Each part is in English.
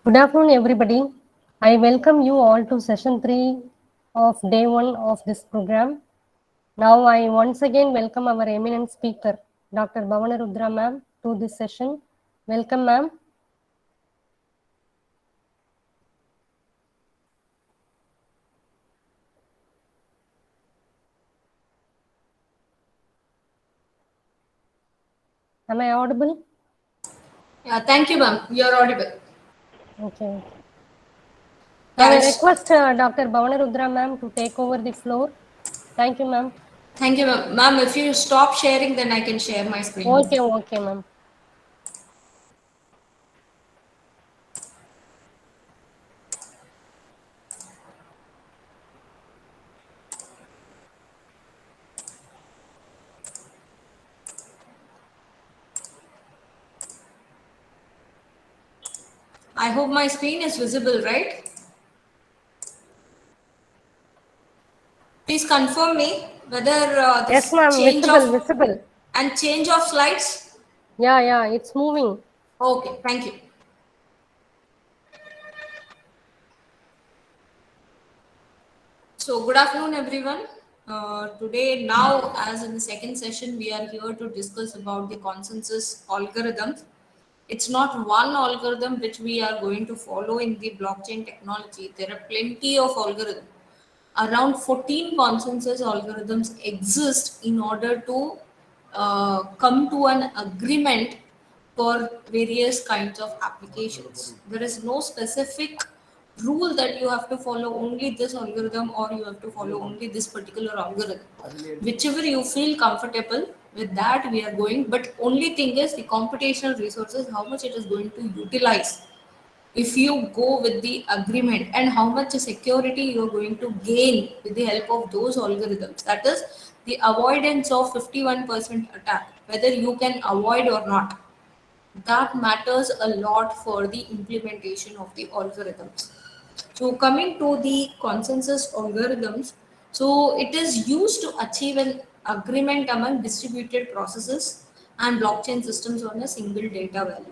Good afternoon, everybody. I welcome you all to session 3 of day 1 of this program. Now, I once again welcome our eminent speaker, Dr. Bhavana Rudra ma'am, to this session. Welcome, ma'am. Am I audible? Yeah, thank you, ma'am. You're audible. Okay. Now, Yeah, I request Dr. Bhavana Rudra ma'am to take over the floor. Thank you, ma'am. thank you, ma'am. Ma'am, if you stop sharing, then I can share my screen. Okay, ma'am. I hope my screen is visible, right? Please confirm me whether Yes, this ma'am. Visible. change of slides. Yeah, it's moving. Okay, thank you. So, good afternoon, everyone. Now, as in the second session, we are here to discuss about the consensus algorithms. It's not one algorithm which we are going to follow in the blockchain technology. There are plenty of algorithms. Around 14 consensus algorithms exist in order to come to an agreement for various kinds of applications. There is no specific rule that you have to follow only this algorithm or you have to follow only this particular algorithm. Whichever you feel comfortable with that, we are going. But only thing is the computational resources, how much it is going to utilize if you go with the agreement, and how much security you are going to gain with the help of those algorithms. That is the avoidance of 51% attack, whether you can avoid or not. That matters a lot for the implementation of the algorithms. So coming to the consensus algorithms, so it is used to achieve an agreement among distributed processes and blockchain systems on a single data value.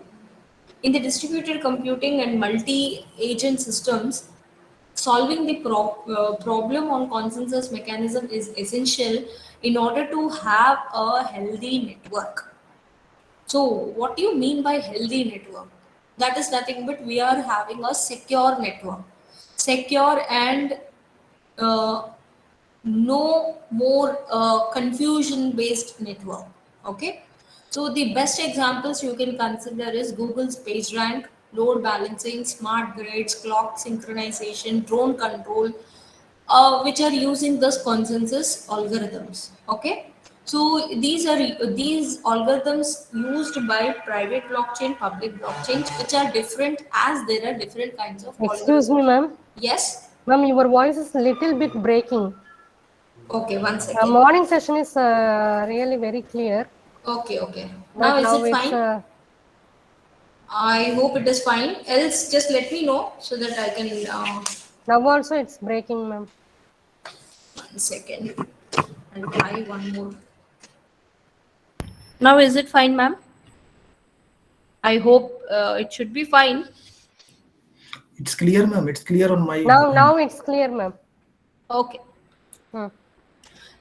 In the distributed computing and multi-agent systems, solving the problem on consensus mechanism is essential in order to have a healthy network. So, what do you mean by healthy network? That is nothing but we are having a secure network, secure and uh, no more confusion based network. Okay, so the best examples you can consider is Google's PageRank, load balancing, smart grids, clock synchronization, drone control, which are using this consensus algorithms. Okay, so these algorithms used by private blockchain, public blockchains, which are different as there are different kinds of Excuse me, algorithms. ma'am. Yes. Ma'am, your voice is little bit breaking. Okay, one second. Morning session is really very clear, Okay, okay. but Now is now it it's fine? I hope it is fine. Else, just let me know so that I can. now also it's breaking, ma'am. 1 second. I'll try one more. Now is it fine, ma'am? I hope it should be fine. It's clear, ma'am. It's clear on my Now end. it's clear, ma'am. Okay. Hmm.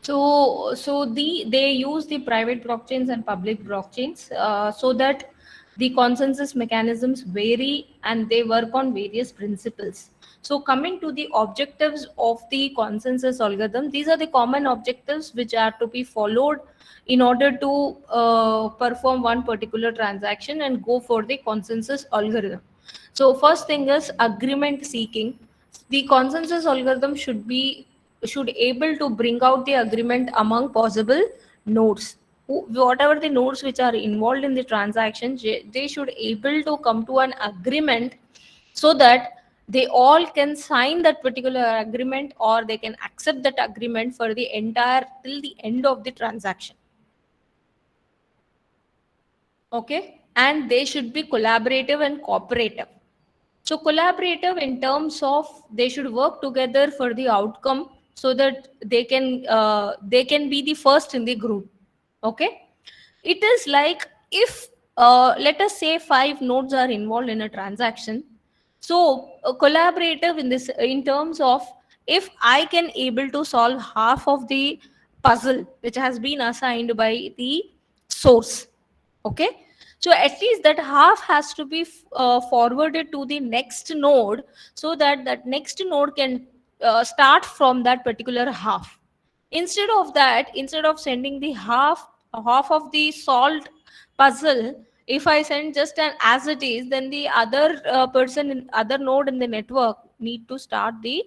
So they use the private blockchains and public blockchains so that the consensus mechanisms vary and they work on various principles. So coming to the objectives of the consensus algorithm, these are the common objectives which are to be followed in order to perform one particular transaction and go for the consensus algorithm. So first thing is agreement seeking. The consensus algorithm should able to bring out the agreement among possible nodes. Whatever the nodes which are involved in the transaction, they should able to come to an agreement so that they all can sign that particular agreement or they can accept that agreement for the entire till the end of the transaction. Okay, and they should be collaborative and cooperative. So collaborative in terms of they should work together for the outcome so that they can be the first in the group. Okay, it is like if let us say 5 nodes are involved in a transaction, So collaborative in this, in terms of, if I can able to solve half of the puzzle which has been assigned by the source, okay, so at least that half has to be forwarded to the next node, so that that next node can start from that particular half. Instead of that, instead of sending the half of the solved puzzle, if I send just an as it is, then the other person in other node in the network need to start the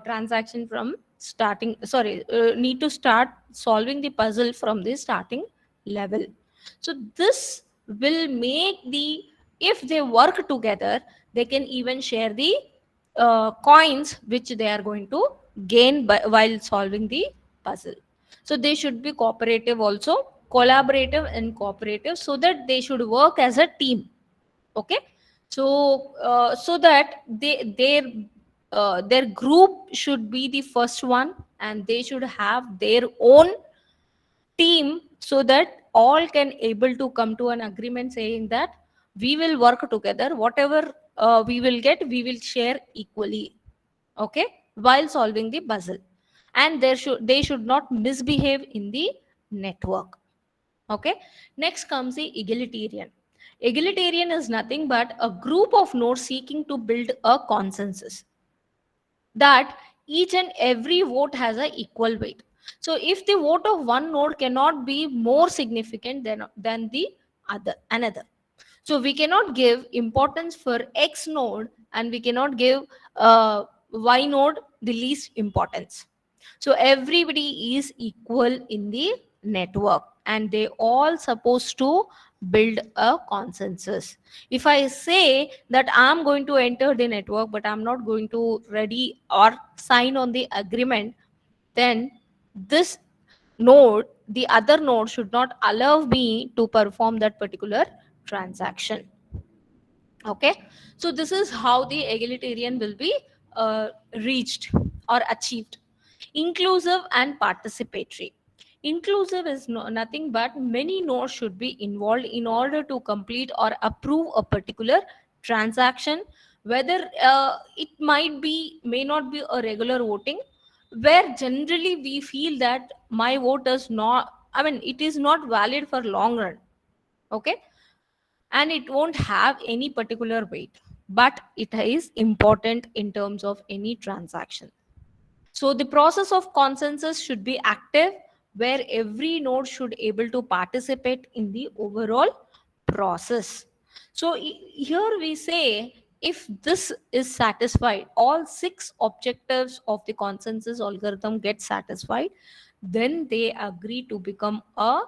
transaction from starting, sorry, need to start solving the puzzle from the starting level. So this will make the, if they work together, they can even share the coins which they are going to gain by, while solving the puzzle. So they should be cooperative also, collaborative and cooperative, so that they should work as a team. Okay, so so that their group should be the first one, and they should have their own team, so that all can able to come to an agreement saying that we will work together, whatever we will get, we will share equally, okay, while solving the puzzle. And they should not misbehave in the network. Okay, next comes the egalitarian. Egalitarian is nothing but a group of nodes seeking to build a consensus, that each and every vote has a equal weight. So if the vote of one node cannot be more significant than the another, so we cannot give importance for X node, and we cannot give Y node the least importance. So everybody is equal in the network, and they all supposed to build a consensus. If I say that I'm going to enter the network, but I'm not going to ready or sign on the agreement, then this node, the other node, should not allow me to perform that particular transaction. Okay, so this is how the egalitarian will be reached or achieved. Inclusive and participatory. Inclusive is nothing but many nodes should be involved in order to complete or approve a particular transaction, whether it might be, may not be a regular voting, where generally we feel that my vote is not, I mean, it is not valid for long run. Okay, and it won't have any particular weight, but it is important in terms of any transaction. So the process of consensus should be active, where every node should able to participate in the overall process. So here we say, if this is satisfied, all 6 objectives of the consensus algorithm get satisfied, then they agree to become a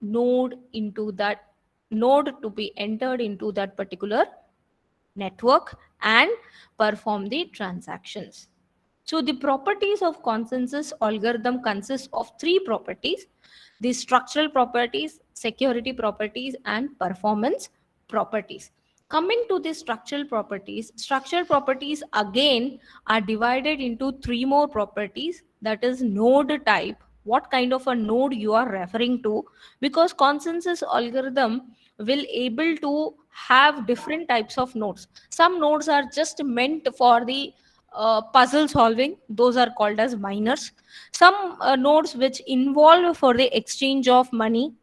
node into that node to be entered into that particular network and perform the transactions. So the properties of consensus algorithm consist of 3 properties: the structural properties, security properties, and performance properties. Coming to the structural properties again are divided into 3 more properties, that is node type, what kind of a node you are referring to, because consensus algorithm will able to have different types of nodes. Some nodes are just meant for the puzzle solving, those are called as miners. Some nodes which involve for the exchange of money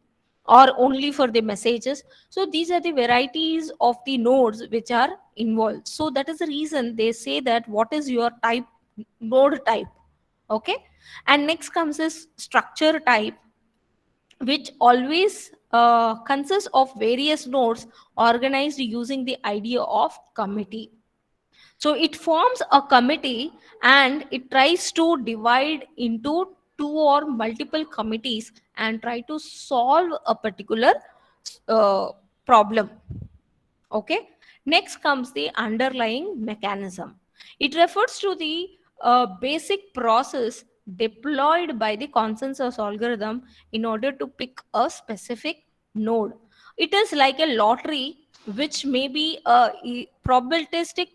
or only for the messages. So these are the varieties of the nodes which are involved. So that is the reason they say that what is your type, node type. Okay, and next comes this structure type, which always consists of various nodes organized using the idea of committee. So it forms a committee, and it tries to divide into 2 or multiple committees and try to solve a particular uh, problem. Okay, next comes the underlying mechanism. It refers to the basic process deployed by the consensus algorithm in order to pick a specific node. It is like a lottery, which may be a probabilistic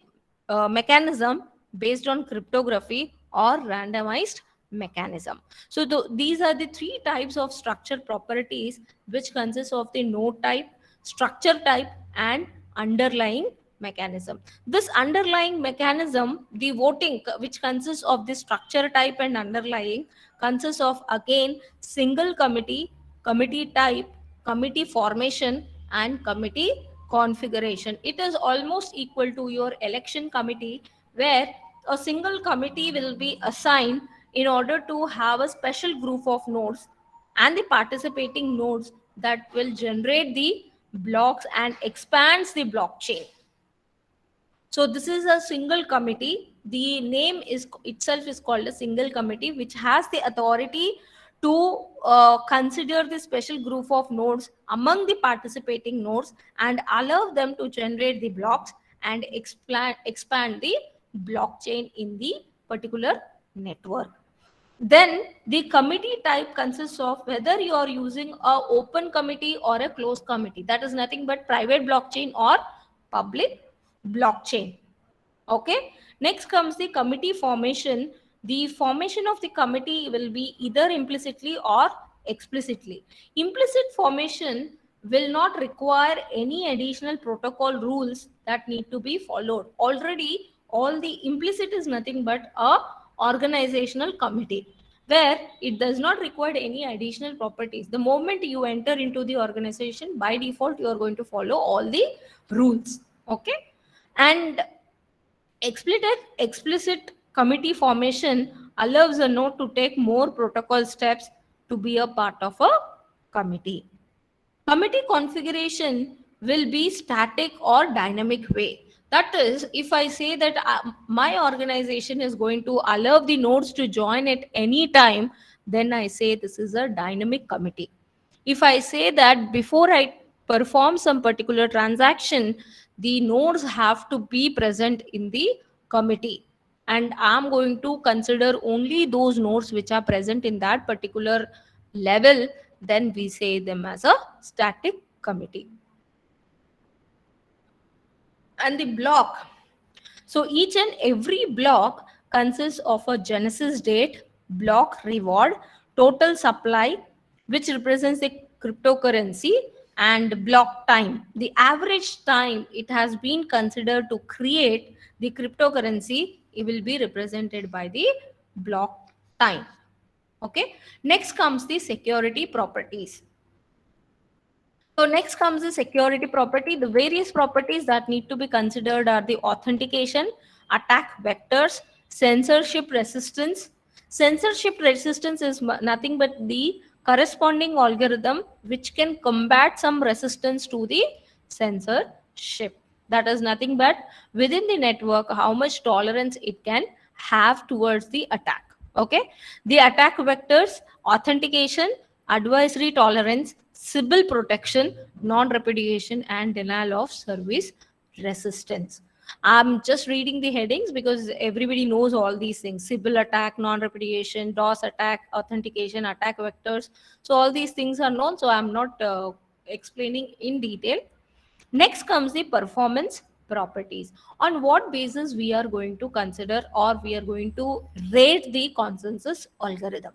mechanism based on cryptography or randomized mechanism. So these are the 3 types of structure properties, which consist of the node type, structure type, and underlying mechanism. This underlying mechanism, the voting, which consists of the structure type and underlying, consists of again single committee, committee type, committee formation, and committee configuration. It is almost equal to your election committee, where a single committee will be assigned in order to have a special group of nodes and the participating nodes that will generate the blocks and expands the blockchain. So this is a single committee. The name is itself is called a single committee, which has the authority to consider the special group of nodes among the participating nodes and allow them to generate the blocks and expand the blockchain in the particular network. Then the committee type consists of whether you are using a open committee or a closed committee. That is nothing but private blockchain or public blockchain. Okay. Next comes the committee formation. The formation of the committee will be either implicitly or explicitly. Implicit formation will not require any additional protocol rules that need to be followed. Already, all the implicit is nothing but a organizational committee where it does not require any additional properties. The moment you enter into the organization, by default, you are going to follow all the rules. Okay. And explicit committee formation allows a node to take more protocol steps to be a part of a committee. Committee configuration will be static or dynamic way. That is, if I say that my organization is going to allow the nodes to join at any time, then I say this is a dynamic committee. If I say that before I perform some particular transaction, the nodes have to be present in the committee, and I'm going to consider only those nodes which are present in that particular level, then we say them as a static committee. And the block. So each and every block consists of a genesis date, block reward, total supply, which represents the cryptocurrency, and block time. The average time it has been considered to create the cryptocurrency, it will be represented by the block time. Okay. Next comes the security properties. So next comes the security property. The various properties that need to be considered are the authentication, attack vectors, censorship resistance. Censorship resistance is nothing but the corresponding algorithm which can combat some resistance to the censorship. That is nothing but within the network how much tolerance it can have towards the attack. Okay. The attack vectors, authentication, advisory tolerance, Sybil protection, non-repudiation, and denial of service resistance. I'm just reading the headings because everybody knows all these things. Sybil attack, non-repudiation, DOS attack, authentication, attack vectors. So all these things are known. So I'm not explaining in detail. Next comes the performance properties. On what basis we are going to consider or we are going to rate the consensus algorithm.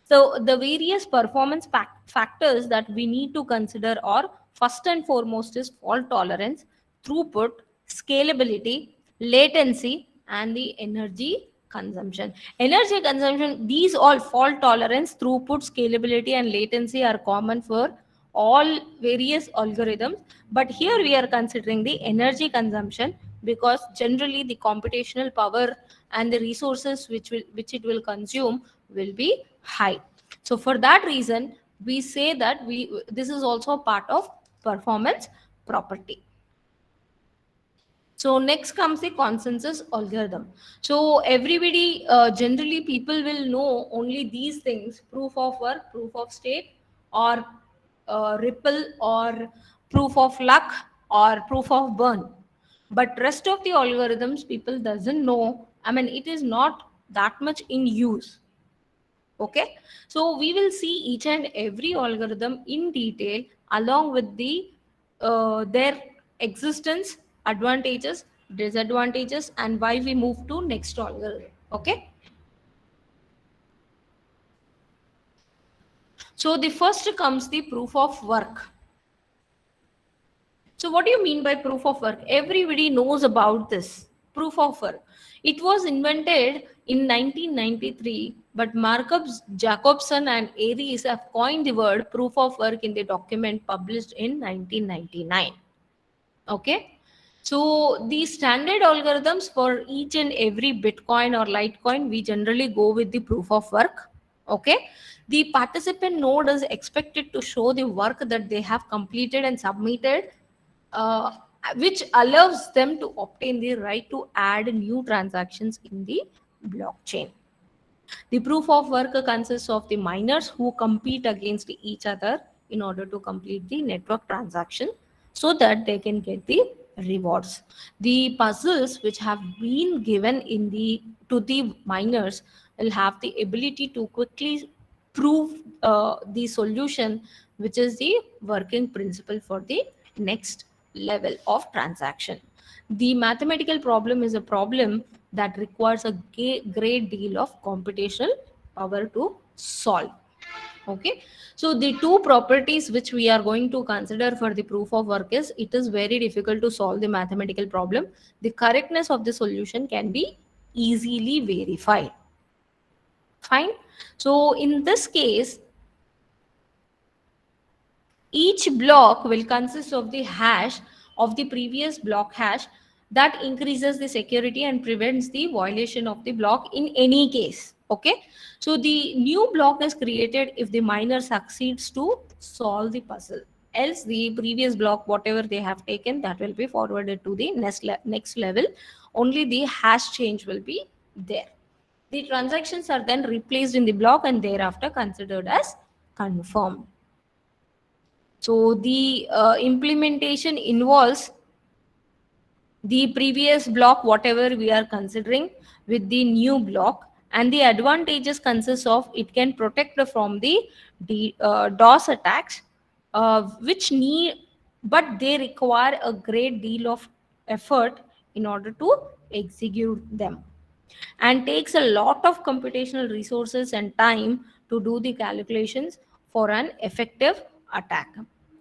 So the various performance factors that we need to consider are first and foremost is fault tolerance, throughput, scalability, latency, and the energy consumption. Energy consumption, these all fault tolerance, throughput, scalability, and latency are common for all various algorithms. But here we are considering the energy consumption because generally the computational power and the resources which it will consume will be high. So for that reason, we say that this is also a part of performance property. So next comes the consensus algorithm. So everybody, generally people will know only these things: proof of work, proof of stake, or ripple, or proof of luck, or proof of burn. But rest of the algorithms people doesn't know. I mean, it is not that much in use. Okay, so we will see each and every algorithm in detail along with the their existence, advantages, disadvantages, and why we move to next algorithm. Okay, so the first comes the proof of work. So what do you mean by proof of work? Everybody knows about this proof of work. It was invented in 1993, but Markups, Jacobson and Aries have coined the word proof of work in the document published in 1999. Okay. So the standard algorithms for each and every Bitcoin or Litecoin, we generally go with the proof of work. Okay. The participant node is expected to show the work that they have completed and submitted, uh, which allows them to obtain the right to add new transactions in the blockchain. The proof of work consists of the miners who compete against each other in order to complete the network transaction so that they can get the rewards. The puzzles which have been given in the to the miners will have the ability to quickly prove the solution, which is the working principle for the next level of transaction. The mathematical problem is a problem that requires a great deal of computational power to solve. Okay, so the two properties which we are going to consider for the proof of work is it is very difficult to solve the mathematical problem. The correctness of the solution can be easily verified. Fine. So in this case, each block will consist of the hash of the previous block hash that increases the security and prevents the violation of the block in any case. Okay, so the new block is created if the miner succeeds to solve the puzzle. Else the previous block, whatever they have taken, that will be forwarded to the next level. Only the hash change will be there. The transactions are then replaced in the block and thereafter considered as confirmed. So the implementation involves the previous block, whatever we are considering, with the new block, and the advantages consist of it can protect from the DOS attacks, which need, but they require a great deal of effort in order to execute them, and takes a lot of computational resources and time to do the calculations for an effective attack.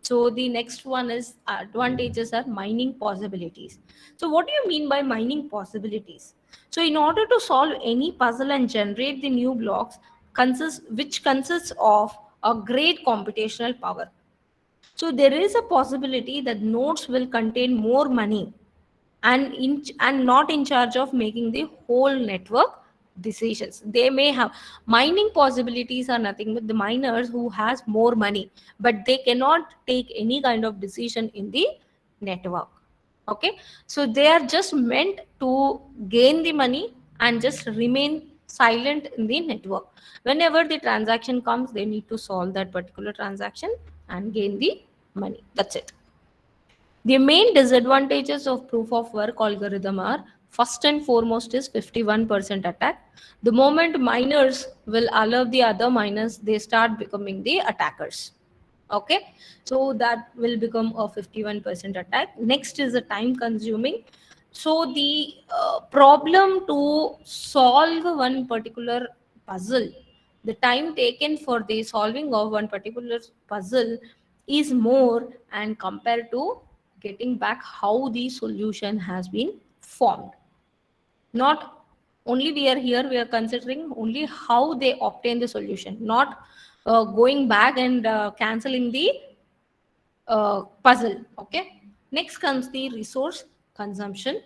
So the next one is advantages are mining possibilities. So what do you mean by mining possibilities? So in order to solve any puzzle and generate the new blocks which consists of a great computational power. So there is a possibility that nodes will contain more money and not in charge of making the whole network decisions. They may have mining possibilities are nothing but the miners who has more money, but they cannot take any kind of decision in the network. Okay, so they are just meant to gain the money and just remain silent in the network. Whenever the transaction comes, they need to solve that particular transaction and gain the money. That's it. The main disadvantages of proof of work algorithm are first and foremost is 51% attack. The moment miners will allow the other miners, they start becoming the attackers. Okay, so that will become a 51% attack. Next is the time consuming. So the problem to solve one particular puzzle, the time taken for the solving of one particular puzzle is more and compared to getting back how the solution has been formed. Not only we are here, we are considering only how they obtain the solution, not going back and canceling the puzzle. Okay, next comes the resource consumption.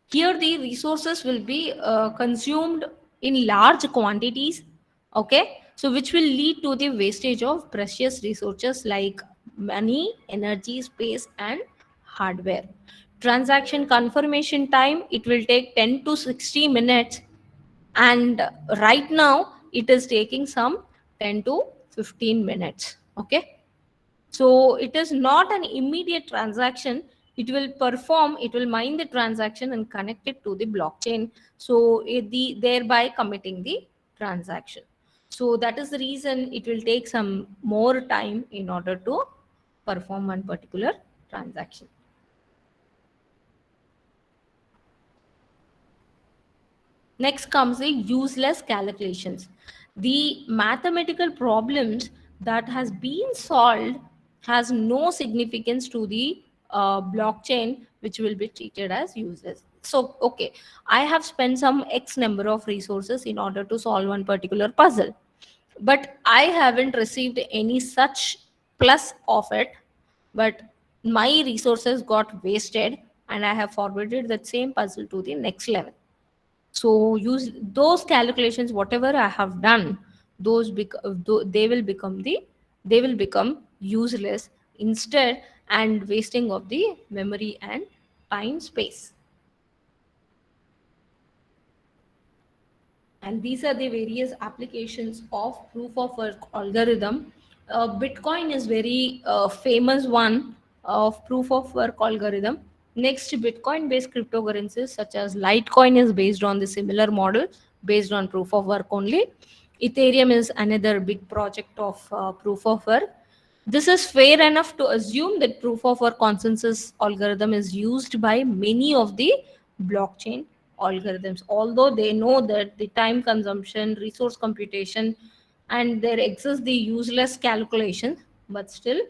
Here the resources will be consumed in large quantities. Okay, so which will lead to the wastage of precious resources like money, energy, space and hardware. Transaction confirmation time, it will take 10 to 60 minutes, and right now it is taking some 10 to 15 minutes. Okay, so it is not an immediate transaction. It will mine the transaction and connect it to the blockchain. So thereby committing the transaction. So that is the reason it will take some more time in order to perform one particular transaction. Next comes the useless calculations. The mathematical problems that has been solved has no significance to the blockchain, which will be treated as useless. So, okay, I have spent some X number of resources in order to solve one particular puzzle, but I haven't received any such plus of it, but my resources got wasted and I have forwarded that same puzzle to the next level. So use those calculations, whatever I have done, they will become useless instead, and wasting of the memory and time space. And these are the various applications of proof of work algorithm. Bitcoin is very famous one of proof of work algorithm. Next, Bitcoin based cryptocurrencies such as Litecoin is based on the similar model, based on proof of work only. Ethereum is another big project of proof of work. This is fair enough to assume that proof of work consensus algorithm is used by many of the blockchain algorithms, although they know that the time consumption, resource computation, and there exists the useless calculation, but still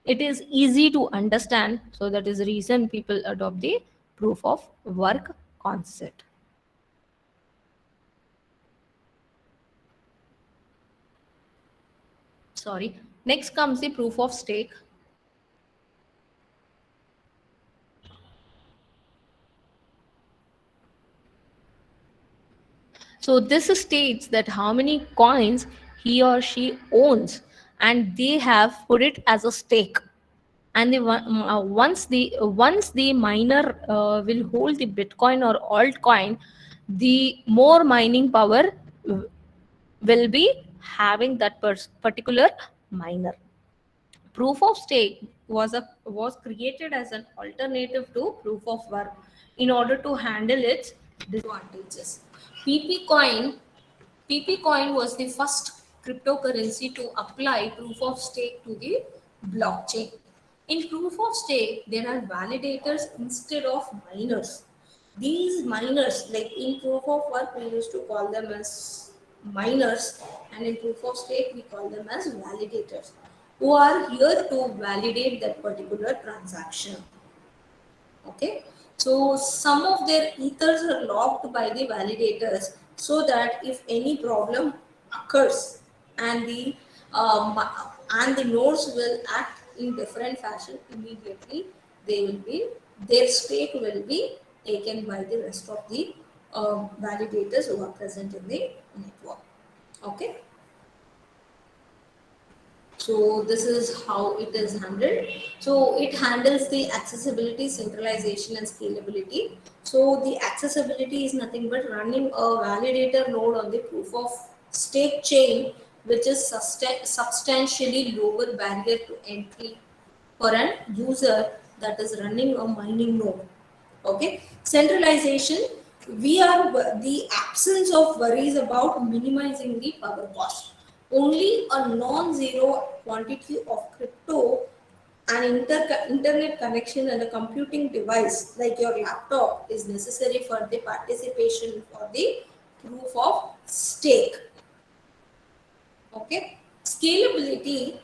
it is easy to understand. So that is the reason people adopt the proof of work concept. Sorry. Next comes the proof of stake. So this states that how many coins he or she owns, and they have put it as a stake. And once the miner will hold the Bitcoin or altcoin, the more mining power will be having that particular miner. Proof of stake was created as an alternative to proof of work in order to handle its disadvantages. PP coin was the first cryptocurrency to apply proof of stake to the blockchain. In proof of stake, there are validators instead of miners. These miners, like in proof of work, we used to call them as miners, and in proof of stake, we call them as validators, who are here to validate that particular transaction. Okay, so some of their ethers are locked by the validators, so that if any problem occurs and the nodes will act in different fashion, immediately their stake will be taken by the rest of the validators who are present in the network. Okay, so this is how it is handled. So it handles the accessibility, centralization, and scalability. So the accessibility is nothing but running a validator node on the proof of stake chain, which is substantially lower barrier to entry for an user that is running a mining node. Okay, centralization, we are the absence of worries about minimizing the power cost. Only a non-zero quantity of crypto, an internet connection, and a computing device like your laptop is necessary for the participation for the proof of stake. Okay, scalability.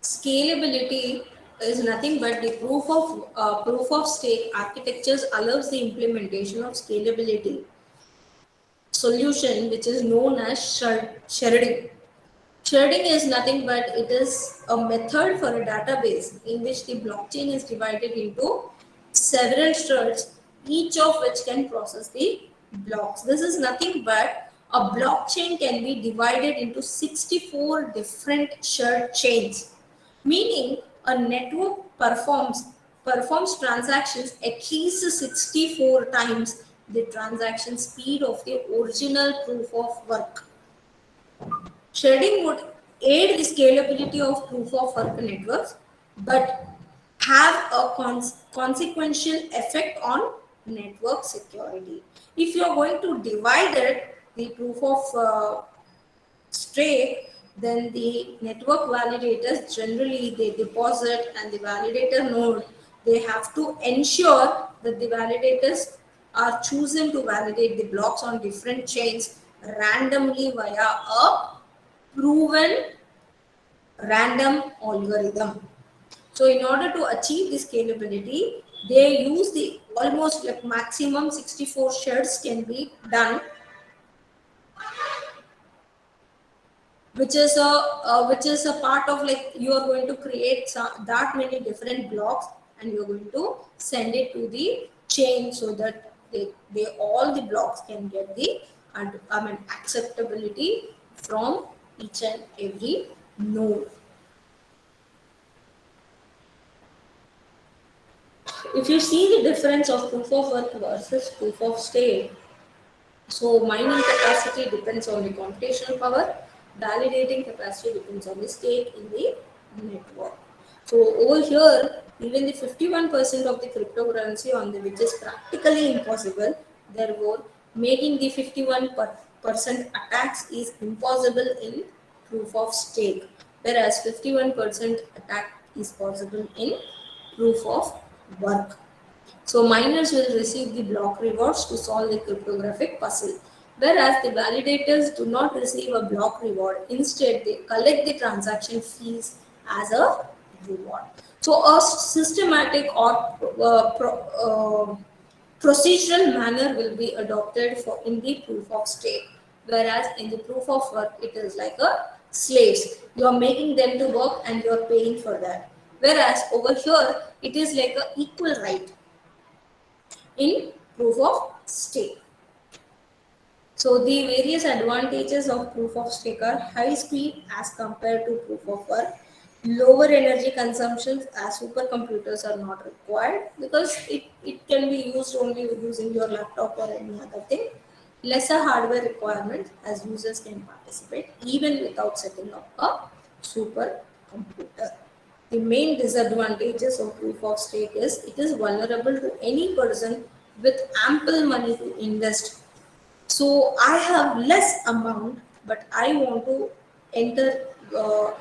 Scalability is nothing but the proof of stake architectures allows the implementation of scalability solution, which is known as sharding. Sharding is nothing but it is a method for a database in which the blockchain is divided into several shards, each of which can process the blocks. This is nothing but a blockchain can be divided into 64 different shard chains, meaning a network performs transactions at least 64 times the transaction speed of the original proof of work. Sharding would aid the scalability of proof of work networks, but have a consequential effect on network security. If you are going to divide it, the proof of stake, then the network validators generally they deposit, and the validator node they have to ensure that the validators are chosen to validate the blocks on different chains randomly via a proven random algorithm. So in order to achieve this scalability, they use the almost like maximum 64 shards can be done, which is a part of like you are going to create that many different blocks and you're going to send it to the chain so that they all the blocks can get the acceptability from each and every node. If you see the difference of proof of work versus proof of stake, so mining capacity depends on the computational power, validating capacity depends on the stake in the network. So over here, even the 51% of the cryptocurrency on the which is practically impossible, therefore making the 51% attacks is impossible in proof of stake, whereas 51% attack is possible in proof of work. So miners will receive the block rewards to solve the cryptographic puzzle, whereas the validators do not receive a block reward. Instead, they collect the transaction fees as a reward. So a systematic or procedural manner will be adopted for in the proof of stake, whereas in the proof of work it is like a slaves. You are making them to work and you are paying for that. Whereas over here it is like a equal right in proof of stake. So the various advantages of proof of stake are high speed as compared to proof of work, lower energy consumptions as supercomputers are not required because it can be used only using your laptop or any other thing, lesser hardware requirements as users can participate even without setting up a supercomputer. The main disadvantages of proof of stake is it is vulnerable to any person with ample money to invest. So I have less amount, but I want to enter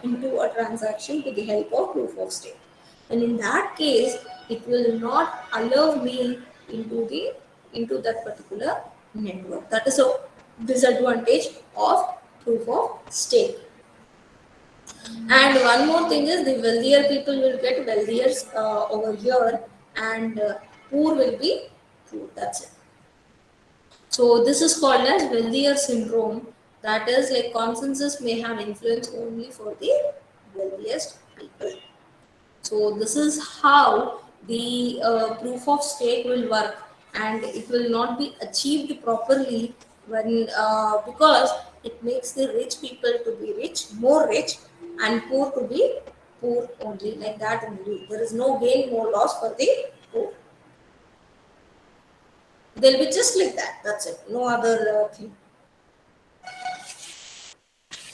into a transaction with the help of proof of stake. And in that case, it will not allow me into that particular network. That is a disadvantage of proof of stake. And one more thing is the wealthier people will get wealthier over here, and poor will be poor. That's it. So this is called as wealthier syndrome. That is like consensus may have influence only for the wealthiest people. So this is how the proof of stake will work, and it will not be achieved properly when because it makes the rich people to be rich, more rich, and poor to be poor only. Like that only. There is no gain, no loss for the poor. They'll be just like that. That's it. No other thing.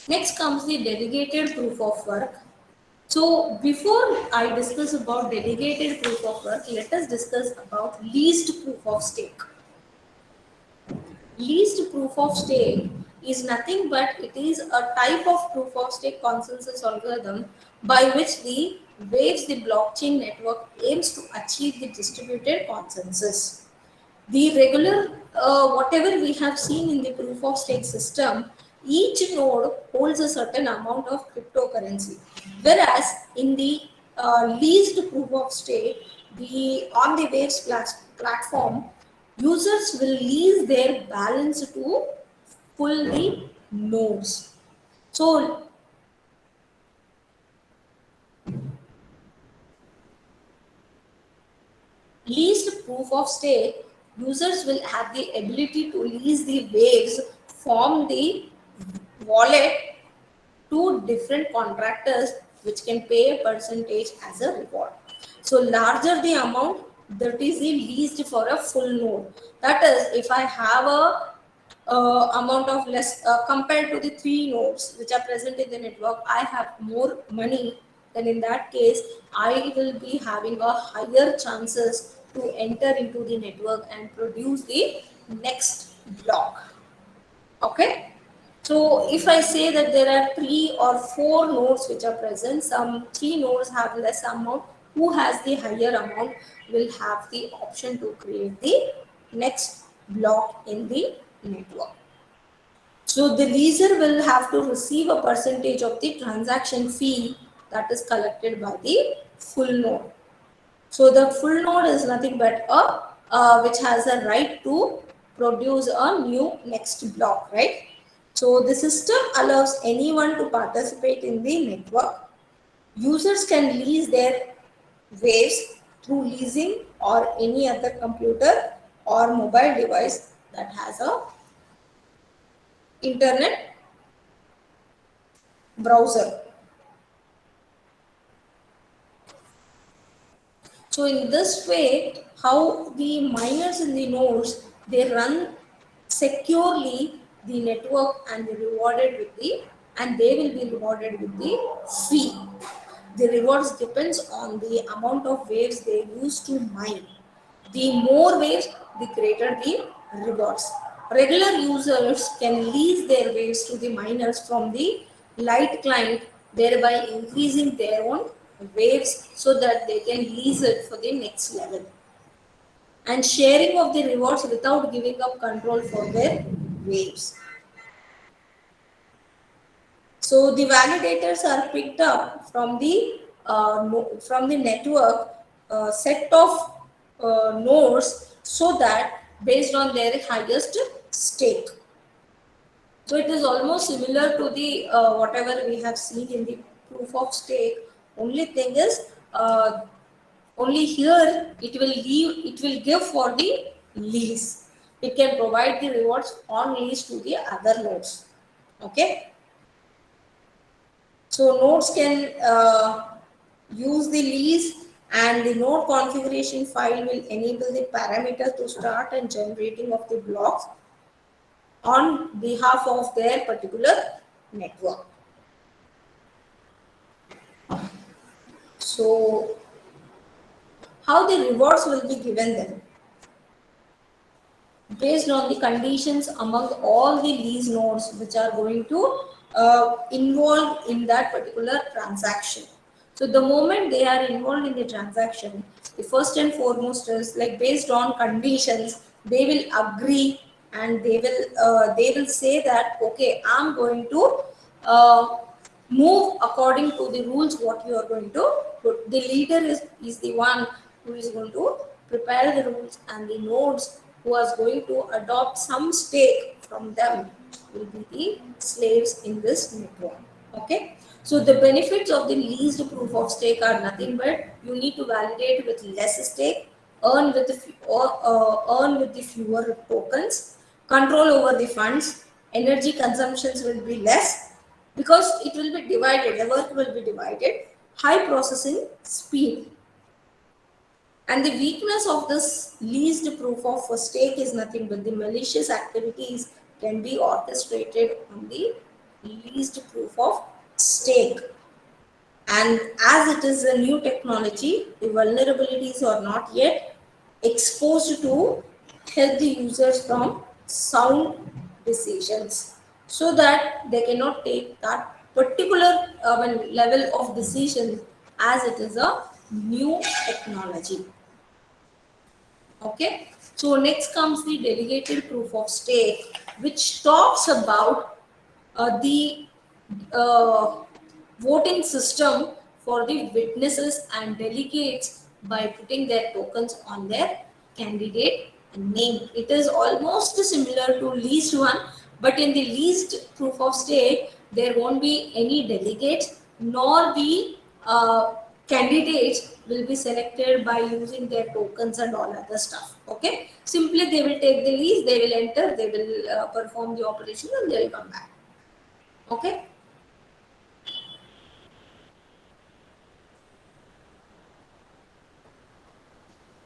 Next comes the delegated proof of work. So before I discuss about delegated proof of work, let us discuss about least proof of stake. Least proof of stake is nothing but it is a type of proof of stake consensus algorithm by which the Waves the blockchain network aims to achieve the distributed consensus. The regular, whatever we have seen in the proof of stake system, each node holds a certain amount of cryptocurrency. Whereas in the leased proof of stake, the on the Waves platform, users will lease their balance to full the nodes. So leased proof of stake, users will have the ability to lease the waves from the wallet to different contractors which can pay a percentage as a reward. So larger the amount, that is the leased for a full node. That is, if I have a amount of less compared to the three nodes which are present in the network, I have more money, then in that case I will be having a higher chances to enter into the network and produce the next block. Okay, so if I say that there are 3 or 4 nodes which are present, some 3 nodes have less amount, who has the higher amount will have the option to create the next block in the network. So the leaser will have to receive a percentage of the transaction fee that is collected by the full node. So the full node is nothing but a which has a right to produce a new next block, right? So the system allows anyone to participate in the network. Users can lease their waves through leasing or any other computer or mobile device that has a internet browser. So in this way, how the miners in the nodes, they run securely the network and they will be rewarded with the fee. The rewards depends on the amount of waves they use to mine. The more waves, the greater the rewards. Regular users can lease their waves to the miners from the light client, thereby increasing their own waves so that they can lease it for the next level. And sharing of the rewards without giving up control for their waves. So the validators are picked up from the network set of nodes so that based on their highest stake. So it is almost similar to the whatever we have seen in the proof of stake. Only thing is only here it will give for the lease. It can provide the rewards on lease to the other nodes. Okay. So nodes can use the lease, and the node configuration file will enable the parameter to start and generating of the blocks on behalf of their particular network. So how the rewards will be given then? Based on the conditions among all the lease nodes which are going to involve in that particular transaction. So the moment they are involved in the transaction, the first and foremost is like based on conditions, they will agree and they will say that okay, I'm going to move according to the rules what you are going to put. The leader is the one who is going to prepare the rules, and the nodes who is going to adopt some stake from them will be the slaves in this network. Okay. So the benefits of the leased proof of stake are nothing but you need to validate with less stake, earn with the fewer tokens, control over the funds, energy consumptions will be less because it will be divided, the work will be divided, high processing speed. And the weakness of this leased proof of stake is nothing but the malicious activities can be orchestrated on the leased proof of stake. And as it is a new technology, the vulnerabilities are not yet exposed to help the users from sound decisions, so that they cannot take that particular level of decision as it is a new technology. Okay, so next comes the delegated proof of stake, which talks about the uh, voting system for the witnesses and delegates by putting their tokens on their candidate name. It is almost similar to leased one, but in the leased proof of stake, there won't be any delegates, nor the candidates will be selected by using their tokens and all other stuff. Okay, simply they will take the lease, they will enter, they will perform the operation, and they will come back. Okay.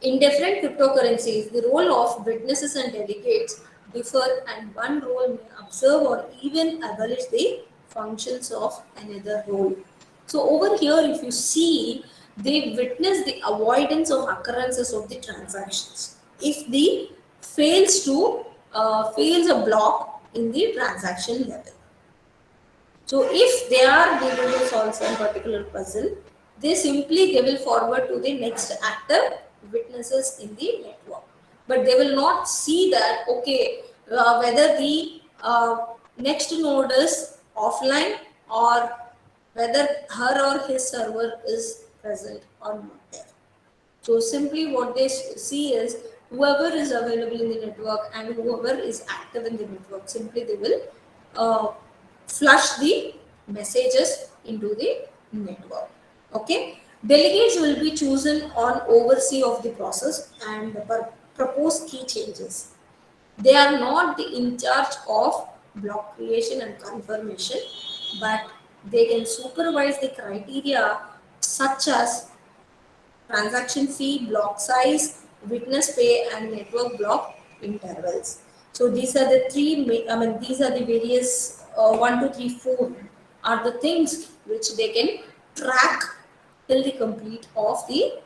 In different cryptocurrencies, the role of witnesses and delegates differ, and one role may observe or even abolish the functions of another role. So over here, if you see, they witness the avoidance of occurrences of the transactions. If the fails a block in the transaction level. So if they are able to solve some particular puzzle, they will forward to the next active witnesses in the network. But they will not see that, okay, whether the next node is offline or whether her or his server is present or not there. So simply what they see is whoever is available in the network and whoever is active in the network, simply they will flush the messages into the network. Okay. Delegates will be chosen on oversee of the process and propose key changes. They are not in charge of block creation and confirmation, but they can supervise the criteria such as transaction fee, block size, witness pay, and network block intervals. So these are the these are the various 1, 2, 3, 4 are the things which they can track till the complete of the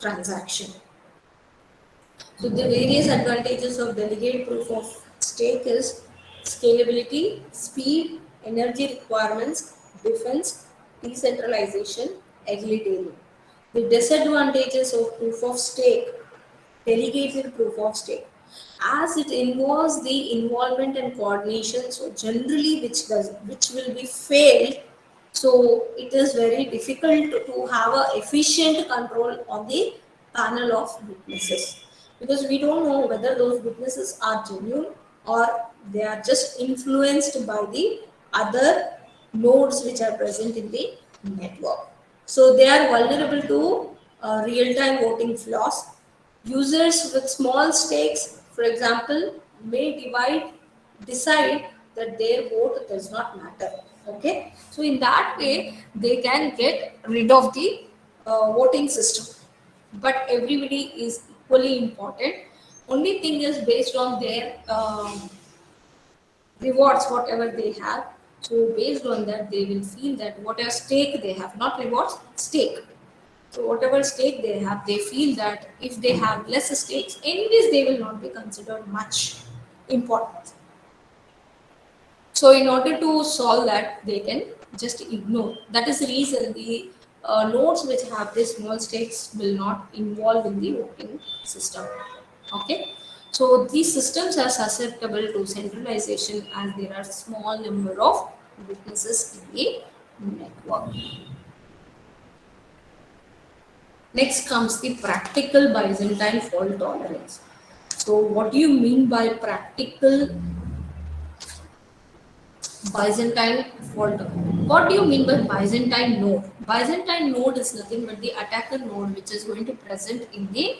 transaction. So the various advantages of delegate proof of stake is scalability, speed, energy requirements, defense, decentralization, egalitarian. The disadvantages of proof of stake, delegated proof of stake, as it involves the involvement and coordination, so generally which will be failed. So it is very difficult to have a efficient control on the panel of witnesses, because we don't know whether those witnesses are genuine or they are just influenced by the other nodes which are present in the network. So they are vulnerable to real-time voting flaws. Users with small stakes, for example, may decide that their vote does not matter. Okay, so in that way they can get rid of the voting system. But everybody is equally important. Only thing is based on their rewards, whatever they have. So based on that, they will feel that whatever stake they have, not rewards, stake. So whatever stake they have, they feel that if they have less stakes, anyways they will not be considered much important. So in order to solve that, they can just ignore. That is the reason the nodes which have these small stakes will not involve in the voting system. Okay. So these systems are susceptible to centralization as there are small number of witnesses in the network. Next comes the practical Byzantine fault tolerance. So what do you mean by practical Byzantine fault? What do you mean by Byzantine node? Byzantine node is nothing but the attacker node which is going to present in the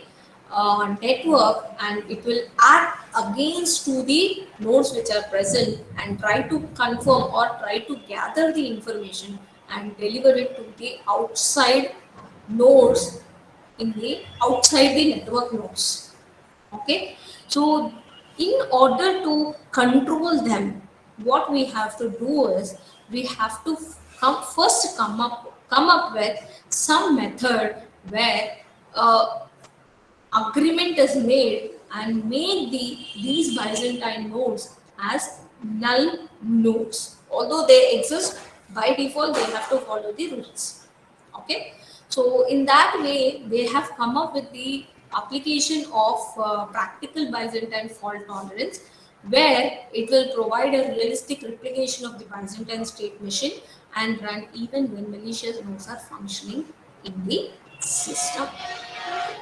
network, and it will act against to the nodes which are present and try to confirm or try to gather the information and deliver it to the outside nodes in the outside the network nodes. Okay, so in order to control them, what we have to do is we have to come up with some method where agreement is made and make these Byzantine nodes as null nodes. Although they exist by default, they have to follow the rules. Okay, so in that way they have come up with the application of practical Byzantine fault tolerance, where it will provide a realistic replication of the Byzantine state machine and run even when malicious nodes are functioning in the system.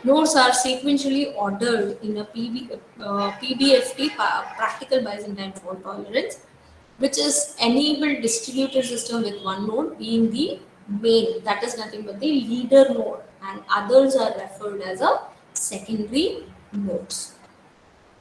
Nodes are sequentially ordered in a PBFT, practical Byzantine fault tolerance, which is enabled distributed system with one node being the main, that is nothing but the leader node, and others are referred as a secondary nodes.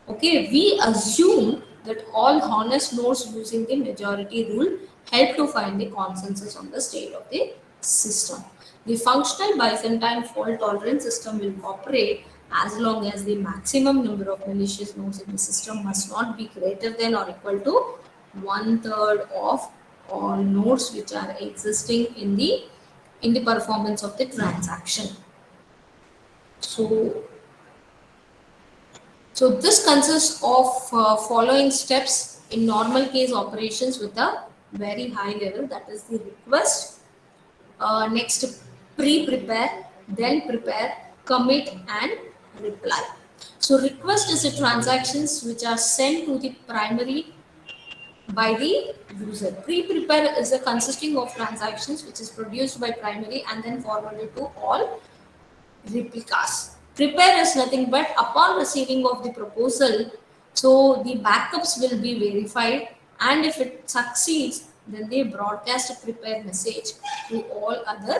Okay, we assume that all honest nodes using the majority rule help to find the consensus on the state of the system. The functional Byzantine fault tolerance system will operate as long as the maximum number of malicious nodes in the system must not be greater than or equal to 1/3 of all nodes which are existing in the performance of the transaction. So this consists of following steps in normal case operations with a very high level, that is the request, Next, pre-prepare, then prepare, commit, and reply. So request is the transactions which are sent to the primary by the user. Pre-prepare is a consisting of transactions which is produced by primary and then forwarded to all replicas. Prepare is nothing but upon receiving of the proposal, so the backups will be verified, and if it succeeds, then they broadcast a prepare message to all other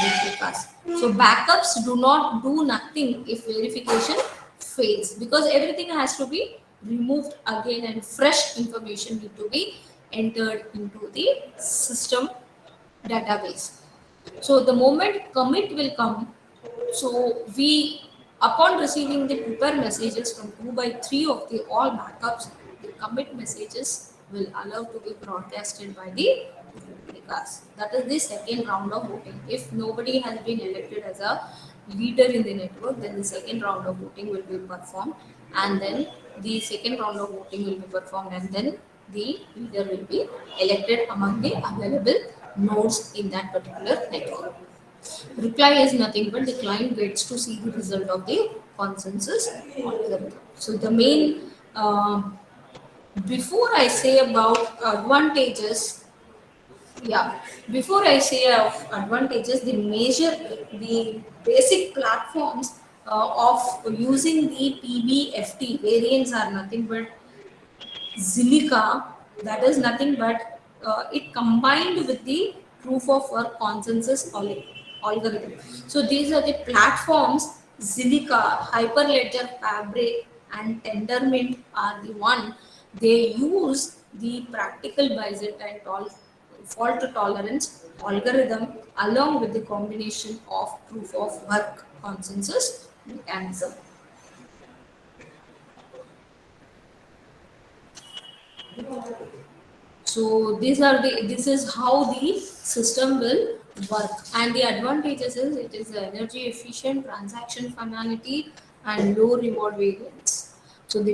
replicas. So backups do not do nothing if verification fails, because everything has to be removed again and fresh information need to be entered into the system database. So the moment commit will come, so we, upon receiving the prepare messages from 2 by 3 of the all backups, the commit messages will allow to be broadcasted by the replicas. That is the second round of voting. If nobody has been elected as a leader in the network, then the second round of voting will be performed, and then the second round of voting will be performed, and then the leader will be elected among the available nodes in that particular network. Reply is nothing but the client gets to see the result of the consensus algorithm. So the main, before I say about advantages, yeah, before I say of advantages, the basic platforms of using the PBFT variants are nothing but Zilliqa, that is nothing but it combined with the proof of work consensus algorithm. So these are the platforms. Zilliqa, Hyperledger Fabric, and Tendermint are the one. They use the practical Byzantine fault tolerance algorithm along with the combination of proof of work consensus mechanism. So this is how the system will work, and the advantages is it is energy efficient, transaction finality, and low reward variance. So the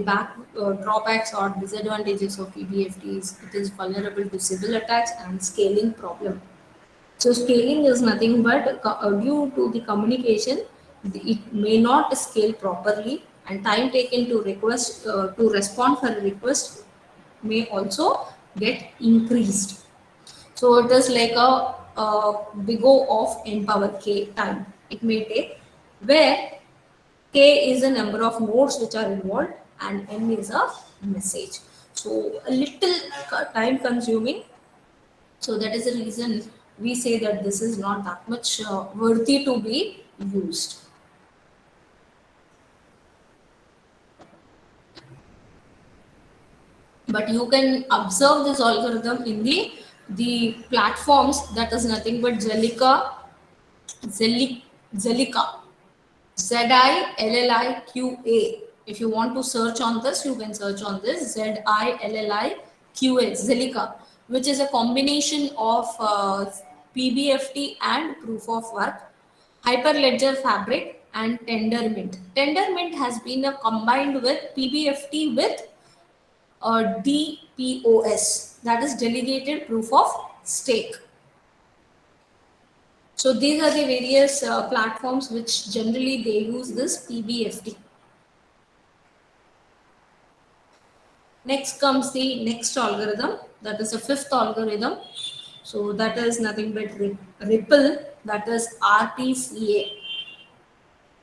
drawbacks or disadvantages of PBFT is it is vulnerable to civil attacks and scaling problem. So scaling is nothing but due to the communication, it may not scale properly, and time taken to respond for a request may also get increased. So it is like a big O of n power k time it may take, where k is the number of nodes which are involved and n is a message. So a little time consuming. So that is the reason we say that this is not that much worthy to be used. But you can observe this algorithm in the platforms, that is nothing but Zilliqa, Zilliqa. If you want to search on this, you can search on this Zilliqa, Zilliqa, which is a combination of PBFT and proof of work, Hyperledger Fabric, and Tendermint. Tendermint has been combined with PBFT with DPoS, that is delegated proof of stake. So these are the various platforms which generally they use this PBFT. Next comes the next algorithm, that is the fifth algorithm. So that is nothing but Ripple, that is RTCA.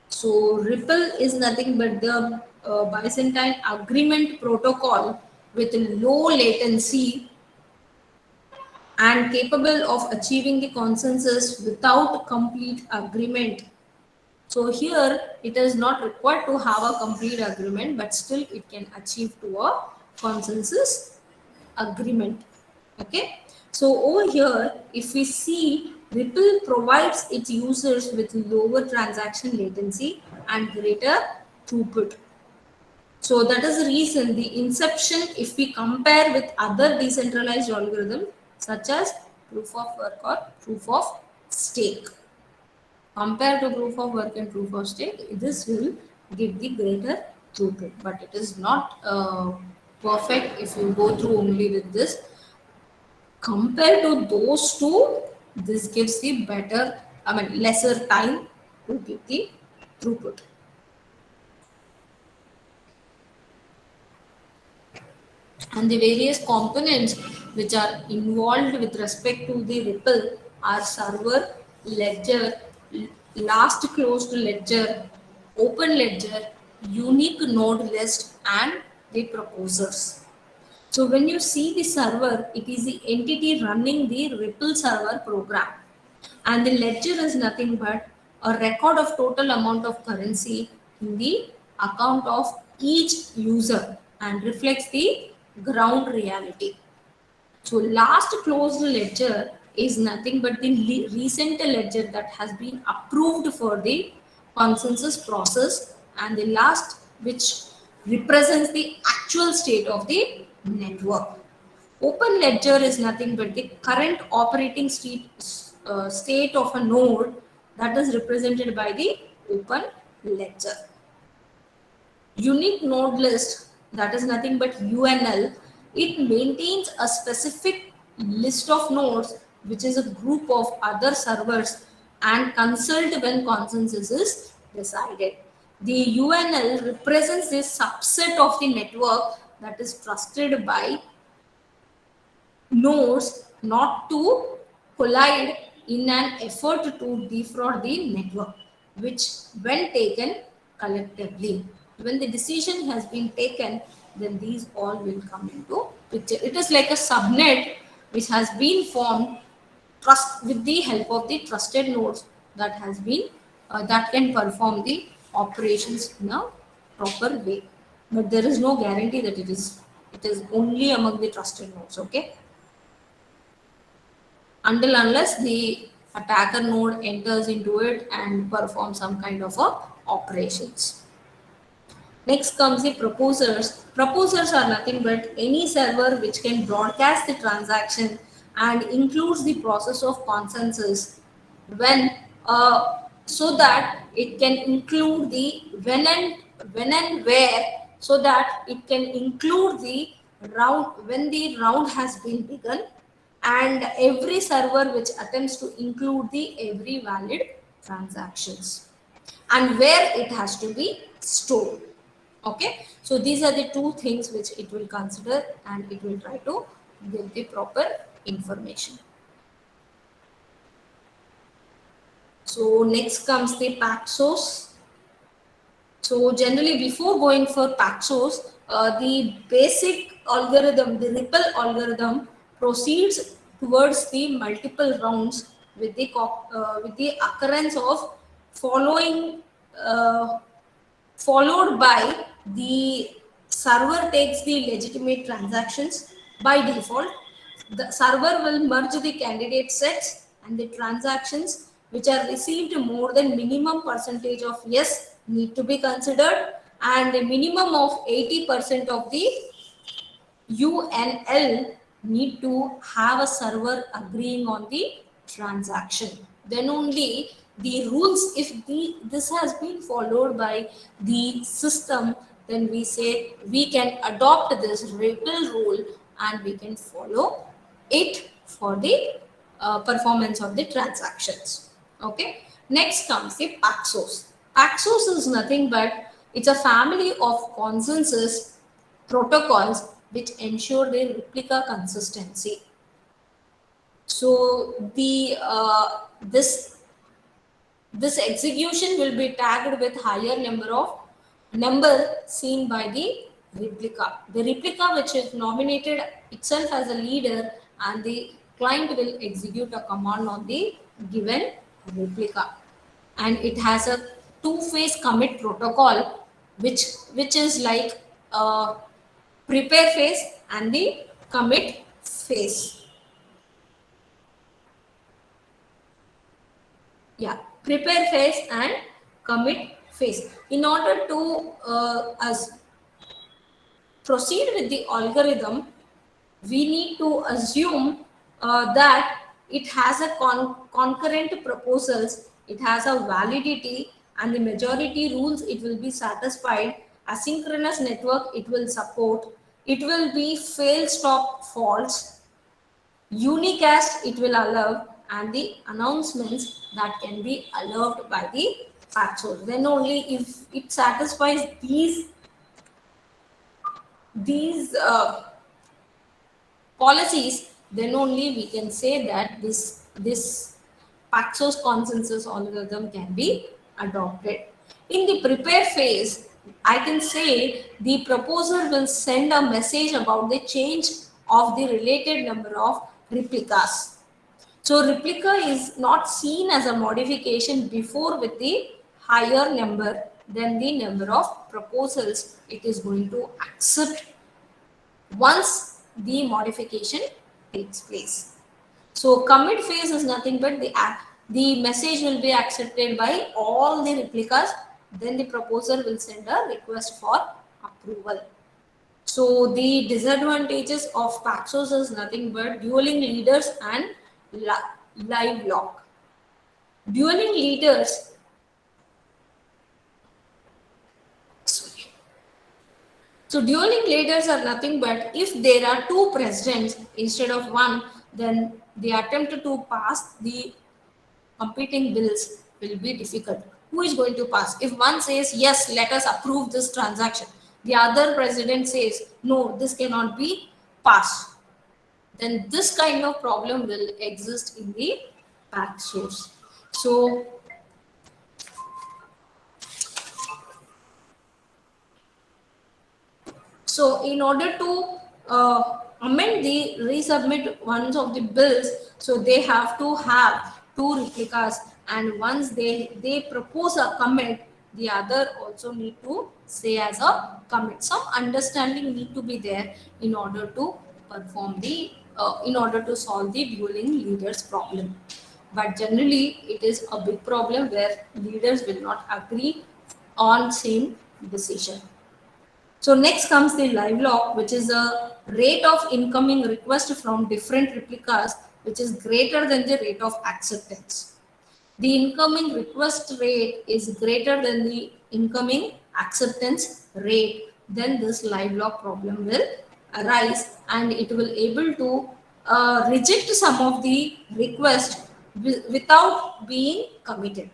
So Ripple is nothing but the Byzantine agreement protocol with low latency and capable of achieving the consensus without complete agreement. So here it is not required to have a complete agreement, but still it can achieve to a consensus agreement. Okay. So over here, if we see, Ripple provides its users with lower transaction latency and greater throughput. So that is the reason the inception, if we compare with other decentralized algorithms such as proof of work or proof of stake. Compared to proof of work and proof of stake, this will give the greater throughput, but it is not perfect if you go through only with this. Compared to those two, This gives the better, lesser time to give the throughput. And the various components which are involved with respect to the Ripple are server, ledger, last closed ledger, open ledger, unique node list, and the proposers. So when you see the server, it is the entity running the Ripple server program. And the ledger is nothing but a record of total amount of currency in the account of each user and reflects the ground reality. So last closed ledger is nothing but the recent ledger that has been approved for the consensus process, and the last which represents the actual state of the network. Open ledger is nothing but the current operating state of a node that is represented by the open ledger. Unique node list, that is nothing but UNL, it maintains a specific list of nodes which is a group of other servers and consult when consensus is decided. The UNL represents a subset of the network that is trusted by nodes not to collide in an effort to defraud the network, which when taken collectively, when the decision has been taken, then these all will come into picture. It is like a subnet which has been formed trust with the help of the trusted nodes that has been that can perform the operations in a proper way. But there is no guarantee that it is only among the trusted nodes. Okay, until unless the attacker node enters into it and performs some kind of a operations. Next comes the proposers. Proposers are nothing but any server which can broadcast the transaction and includes the process of consensus when so that it can include the when and where, so that it can include the round when the round has been begun, and every server which attempts to include the every valid transactions, and where it has to be stored. Okay, so these are the two things which it will consider, and it will try to give the proper information. So next comes the Paxos. So generally before going for Paxos, the basic algorithm, the Ripple algorithm, proceeds towards the multiple rounds with the occurrence of following followed by the server takes the legitimate transactions by default. The server will merge the candidate sets and the transactions which are received more than minimum percentage of yes need to be considered, and a minimum of 80% of the UNL need to have a server agreeing on the transaction. Then only the rules, if this has been followed by the system, then we say we can adopt this Ripple rule and we can follow it for the performance of the transactions. Okay. Next comes the Paxos. Paxos is nothing but it's a family of consensus protocols which ensure their replica consistency. So the this execution will be tagged with higher number seen by the replica. The replica which is nominated itself as a leader, and the client will execute a command on the given replica. And it has a two-phase commit protocol which is like prepare phase and the commit phase. Yeah, prepare phase and commit phase. In order to as proceed with the algorithm, we need to assume that it has a concurrent proposals, it has a validity, and the majority rules it will be satisfied. Asynchronous network it will support. It will be fail stop false. Unicast it will allow, and the announcements that can be allowed by the Paxos. Then only if it satisfies these policies, then only we can say that this Paxos consensus algorithm can be adopted. In the prepare phase, I can say the proposer will send a message about the change of the related number of replicas. So replica is not seen as a modification before with the higher number than the number of proposals it is going to accept once the modification takes place. So commit phase is nothing but the message will be accepted by all the replicas. Then the proposer will send a request for approval. So the disadvantages of Paxos is nothing but dueling leaders and live lock. Dueling leaders. Sorry. So dueling leaders are nothing but if there are two presidents instead of one, then the attempt to pass the competing bills will be difficult. Who is going to pass? If one says, yes, let us approve this transaction, the other president says, no, this cannot be passed, then this kind of problem will exist in the Paxos. So in order to amend the resubmit ones of the bills, so they have to have two replicas, and once they propose a commit, the other also need to say as a commit. Some understanding need to be there in order to perform the in order to solve the dueling leaders problem. But generally, it is a big problem where leaders will not agree on same decision. So next comes the live lock, which is a rate of incoming request from different replicas, which is greater than the rate of acceptance. The incoming request rate is greater than the incoming acceptance rate. Then this live lock problem will arise, and it will able to reject some of the request without being committed.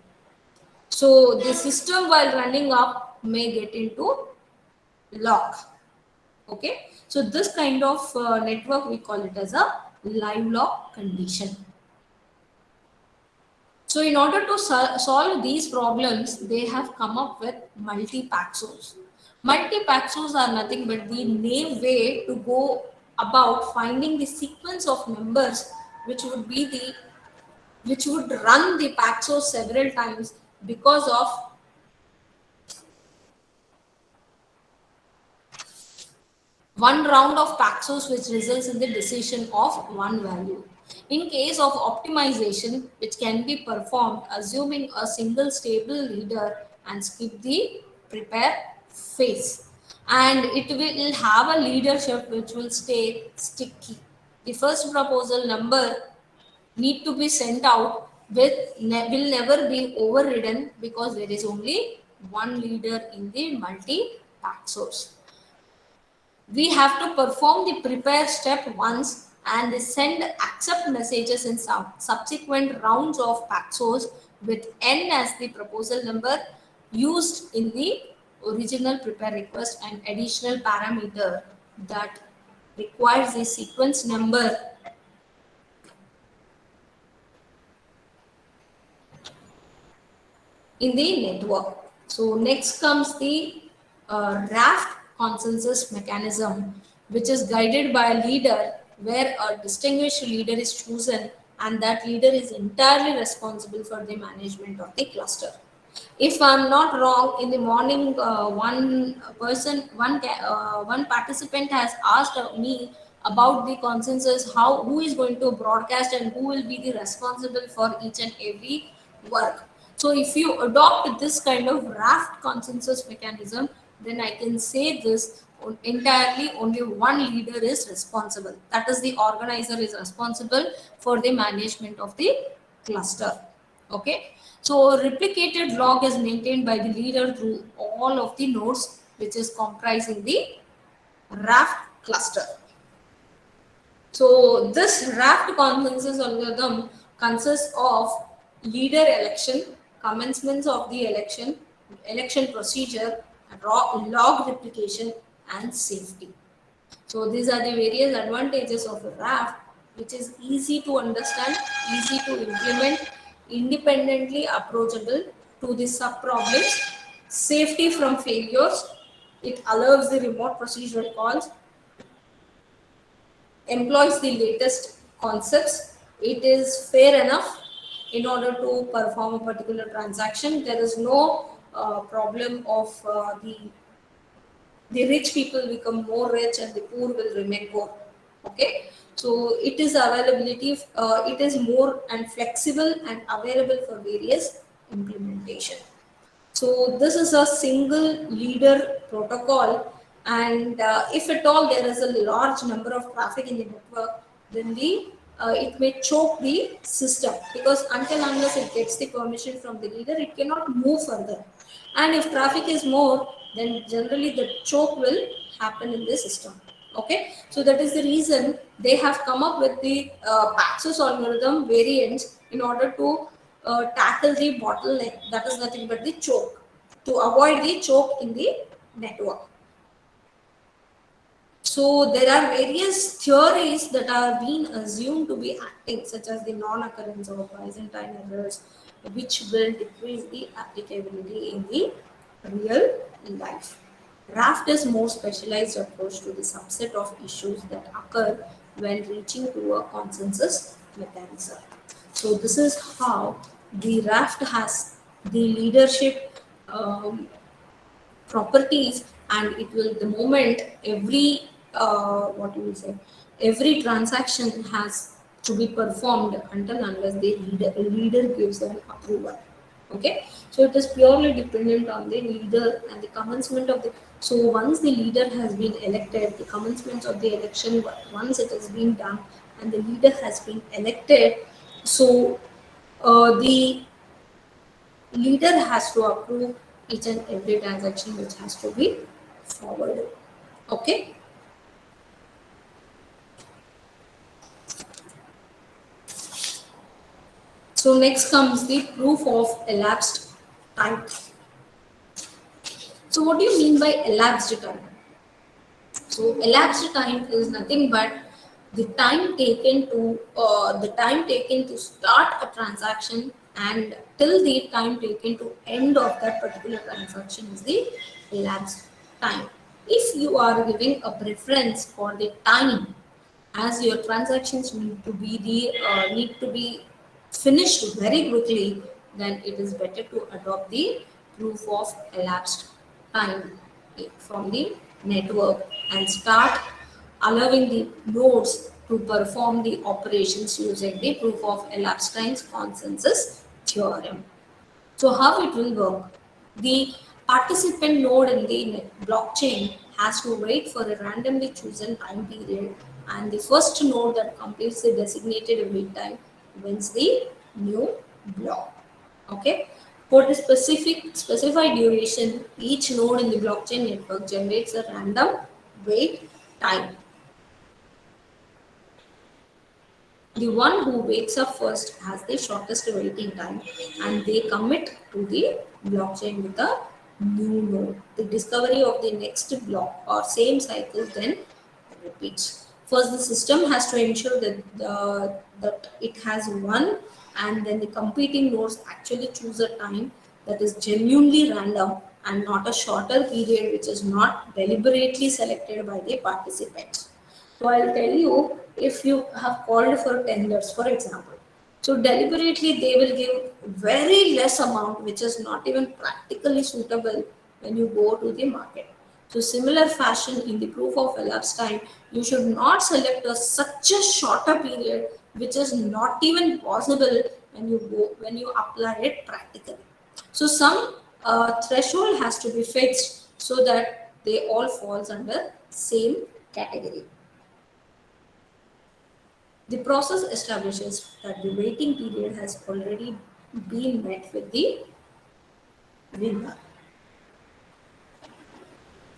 So the system while running up may get into lock. Okay, so this kind of network we call it as a live lock condition. So in order to solve these problems, they have come up with multi-Paxos. Multi-Paxos are nothing but the naive way to go about finding the sequence of numbers which would run the Paxos several times because of one round of Paxos which results in the decision of one value. In case of optimization, which can be performed assuming a single stable leader and skip the prepare phase. And it will have a leadership which will stay sticky. The first proposal number need to be sent out with will never be overridden because there is only one leader in the multi-Paxos. We have to perform the prepare step once and send accept messages in subsequent rounds of Paxos with n as the proposal number used in the original prepare request and additional parameter that requires a sequence number in the network. So next comes the raft consensus mechanism, which is guided by a leader where a distinguished leader is chosen and that leader is entirely responsible for the management of the cluster. If I'm not wrong, in the morning, one participant has asked me about the consensus, who is going to broadcast and who will be the responsible for each and every work. So if you adopt this kind of raft consensus mechanism, then I can say this entirely only one leader is responsible. That is, the organizer is responsible for the management of the cluster. Okay. So replicated log is maintained by the leader through all of the nodes, which is comprising the raft cluster. So this raft consensus algorithm consists of leader election, commencements of the election, election procedure, log replication, and safety. So these are the various advantages of a raft, which is easy to understand, easy to implement, independently approachable to the sub-problems, safety from failures, it allows the remote procedural calls, employs the latest concepts, it is fair enough in order to perform a particular transaction. There is no problem of the rich people become more rich and the poor will remain poor. Okay, so it is availability, it is more and flexible and available for various implementation. So this is a single leader protocol, and if at all there is a large number of traffic in the network, then it may choke the system, because until unless it gets the permission from the leader, it cannot move further. And if traffic is more, then generally the choke will happen in the system. Okay, so that is the reason they have come up with the Paxos algorithm variants in order to tackle the bottleneck, that is nothing but the choke, to avoid the choke in the network. So there are various theories that are being assumed to be acting, such as the non-occurrence of Byzantine errors, which will decrease the applicability in the real life. Raft is more specialized approach to the subset of issues that occur when reaching to a consensus mechanism. So this is how the raft has the leadership properties, and it will, the moment every what do you say, every transaction has to be performed until unless the leader gives an approval. Okay, so it is purely dependent on the leader and the commencement of the, so once the leader has been elected, the commencement of the election, once it has been done and the leader has been elected, so the leader has to approve each and every transaction which has to be forwarded. Okay. So next comes the proof of elapsed time. So what do you mean by elapsed time? So elapsed time is nothing but the time taken to start a transaction and till the time taken to end of that particular transaction is the elapsed time. If you are giving a preference for the time, as your transactions need to be finished very quickly, then it is better to adopt the proof of elapsed time from the network and start allowing the nodes to perform the operations using the proof of elapsed times consensus theorem. So how it will work? The participant node in the blockchain has to wait for a randomly chosen time period, and the first node that completes the designated wait time wins the new block. Okay. For the specified duration, each node in the blockchain network generates a random wait time. The one who wakes up first has the shortest waiting time, and they commit to the blockchain with a new node. The discovery of the next block or same cycle then repeats. First, the system has to ensure that it has one, and then the competing nodes actually choose a time that is genuinely random and not a shorter period which is not deliberately selected by the participants. So I'll tell you, if you have called for tenders, for example, so deliberately they will give very less amount, which is not even practically suitable when you go to the market. So similar fashion in the proof of elapsed time, you should not select such a shorter period, which is not even possible when you apply it practically. So some threshold has to be fixed so that they all falls under same category. The process establishes that the waiting period has already been met with the winner.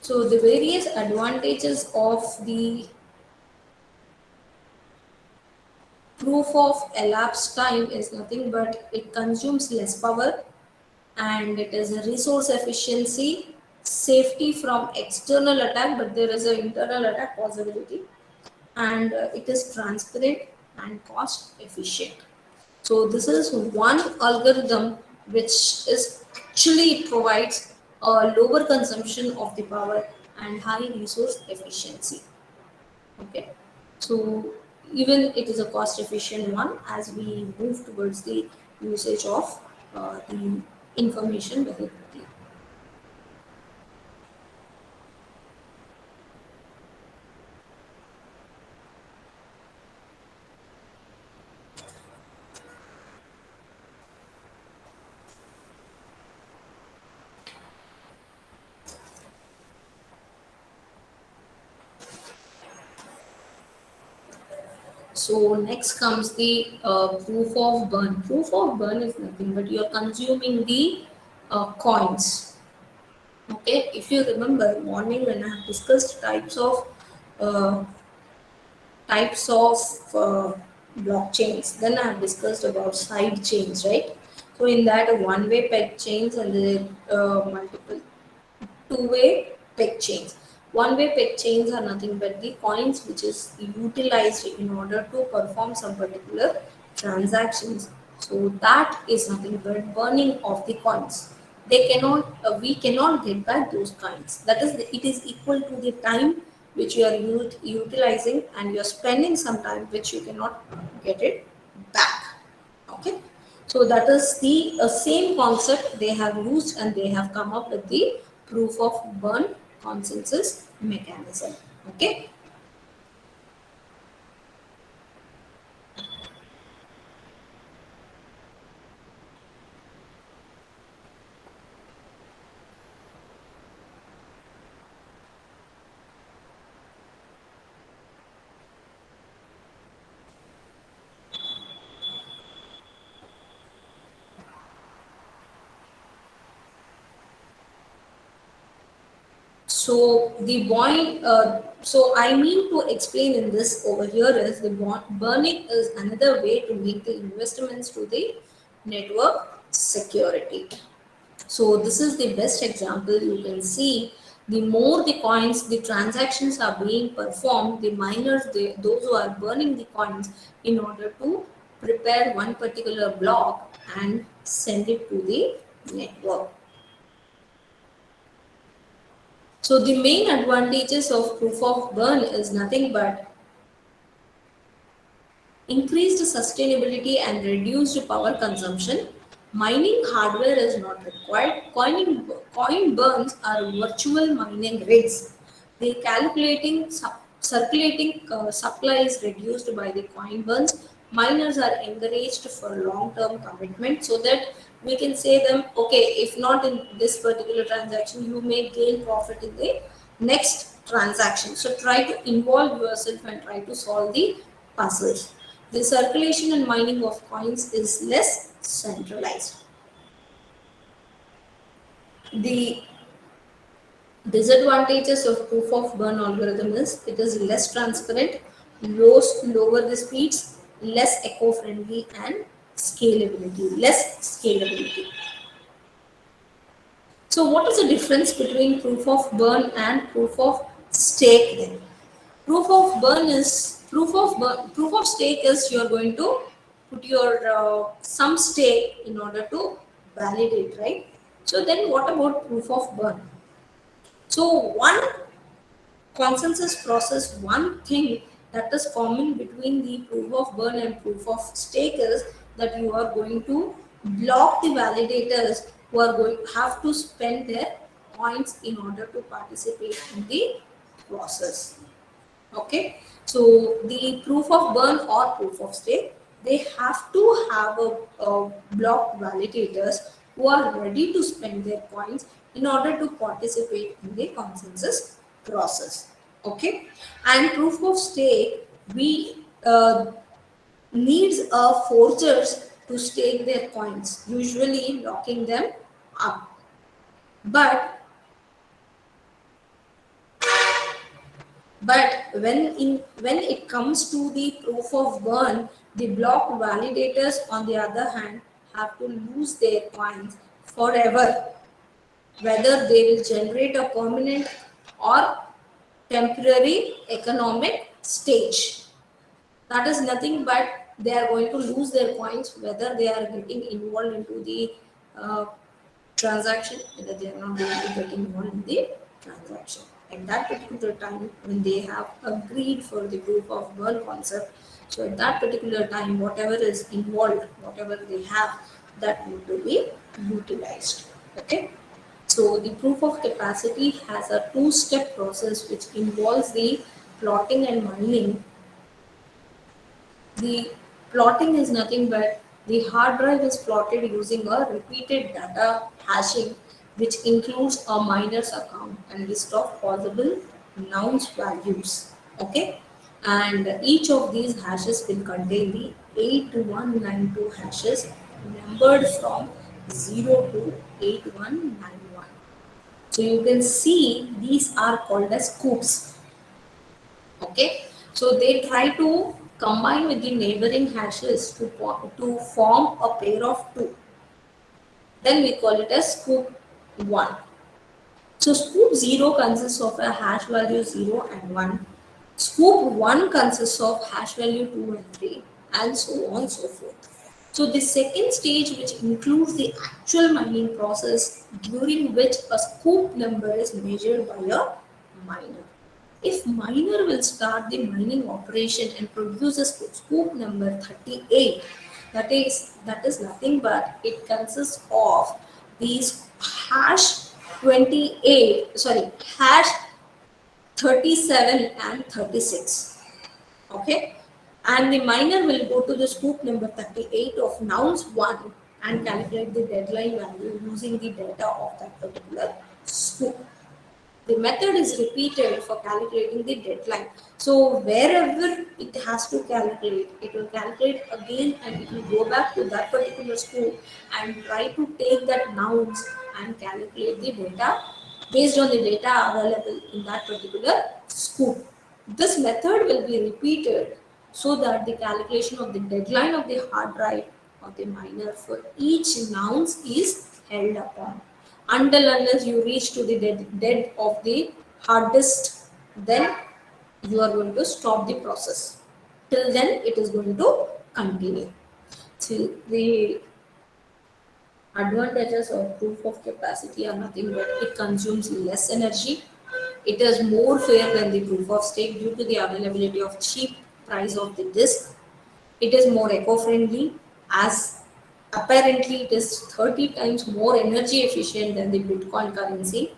So the various advantages of the proof proof of elapsed time is nothing but it consumes less power, and it is a resource efficiency, safety from external attack, but there is an internal attack possibility, and it is transparent and cost efficient. So this is one algorithm which is actually provides a lower consumption of the power and high resource efficiency. Okay, so even it is a cost efficient one as we move towards the usage of the information very quickly. So next comes the proof of burn. Proof of burn is nothing but you are consuming the coins. Okay, if you remember morning when I have discussed uh, types of blockchains, then I have discussed about side chains, right? So in that a one-way peg chains and the multiple two-way peg chains. One-way peg chains are nothing but the coins which is utilized in order to perform some particular transactions. So that is nothing but burning of the coins. They cannot, we cannot get back those coins. That is, it is equal to the time which you are utilizing, and you are spending some time which you cannot get it back. Okay, so that is the same concept they have used, and they have come up with the proof of burn consensus mechanism. Okay, so the point, so I mean to explain in this over here is the burning is another way to make the investments to the network security. So this is the best example you can see. The more the coins, the transactions are being performed, the miners, those who are burning the coins in order to prepare one particular block and send it to the network. So the main advantages of proof of burn is nothing but increased sustainability and reduced power consumption. Mining hardware is not required. Coin burns are virtual mining rigs. The circulating supply is reduced by the coin burns. Miners are encouraged for long-term commitment so that we can say them, okay, if not in this particular transaction, you may gain profit in the next transaction. So try to involve yourself and try to solve the puzzles. The circulation and mining of coins is less centralized. The disadvantages of proof of burn algorithm is it is less transparent, lower the speeds, less eco-friendly, and less scalability. So what is the difference between proof of burn and proof of stake then? Proof of stake is you are going to put your some stake in order to validate, right? So then what about proof of burn? So one consensus process, one thing that is common between the proof of burn and proof of stake is that you are going to block the validators who are going have to spend their points in order to participate in the process. Okay, so the proof of burn or proof of stake, they have to have a block validators who are ready to spend their coins in order to participate in the consensus process. Okay, and proof of stake, we needs forgers to stake their coins, usually locking them up. But when it comes to the proof of burn, The block validators, on the other hand, have to lose their coins forever, whether they will generate a permanent or temporary economic stage. That is nothing but they are going to lose their coins whether they are getting involved into the uh, transaction, whether they are not going to get involved in the transaction. At that particular time, when they have agreed for the proof of work concept, so at that particular time, whatever is involved, whatever they have, that need to be utilized. Okay. So the proof of capacity has a two-step process which involves the plotting and mining. The plotting is nothing but the hard drive is plotted using a repeated data hashing, which includes a miner's account and list of possible nouns values. Okay, and each of these hashes will contain the 8192 hashes numbered from 0 to 8191. So you can see these are called as scoops. Okay, so they try to combine with the neighboring hashes to form a pair of two. Then we call it as scoop 1. So scoop 0 consists of a hash value 0 and 1. Scoop 1 consists of hash value 2 and 3, and so on and so forth. So the second stage, which includes the actual mining process, during which a scoop number is measured by a miner. If miner will start the mining operation and produces scoop number 38, that is nothing but it consists of these hash 28, sorry, hash 37 and 36. Okay, and the miner will go to the scoop number 38 of nouns 1 and calculate the deadline value using the data of that particular scoop. The method is repeated for calculating the deadline. So wherever it has to calculate, it will calculate again and it will go back to that particular scoop and try to take that nouns and calculate the data based on the data available in that particular scoop. This method will be repeated so that the calculation of the deadline of the hard drive of the miner for each nouns is held upon. Until unless you reach to the dead of the hard disk, then you are going to stop the process. Till then, it is going to continue. So the advantages of proof of capacity are nothing but it consumes less energy. It is more fair than the proof of stake due to the availability of cheap price of the disk. It is more eco-friendly as apparently it is 30 times more energy efficient than the Bitcoin currency.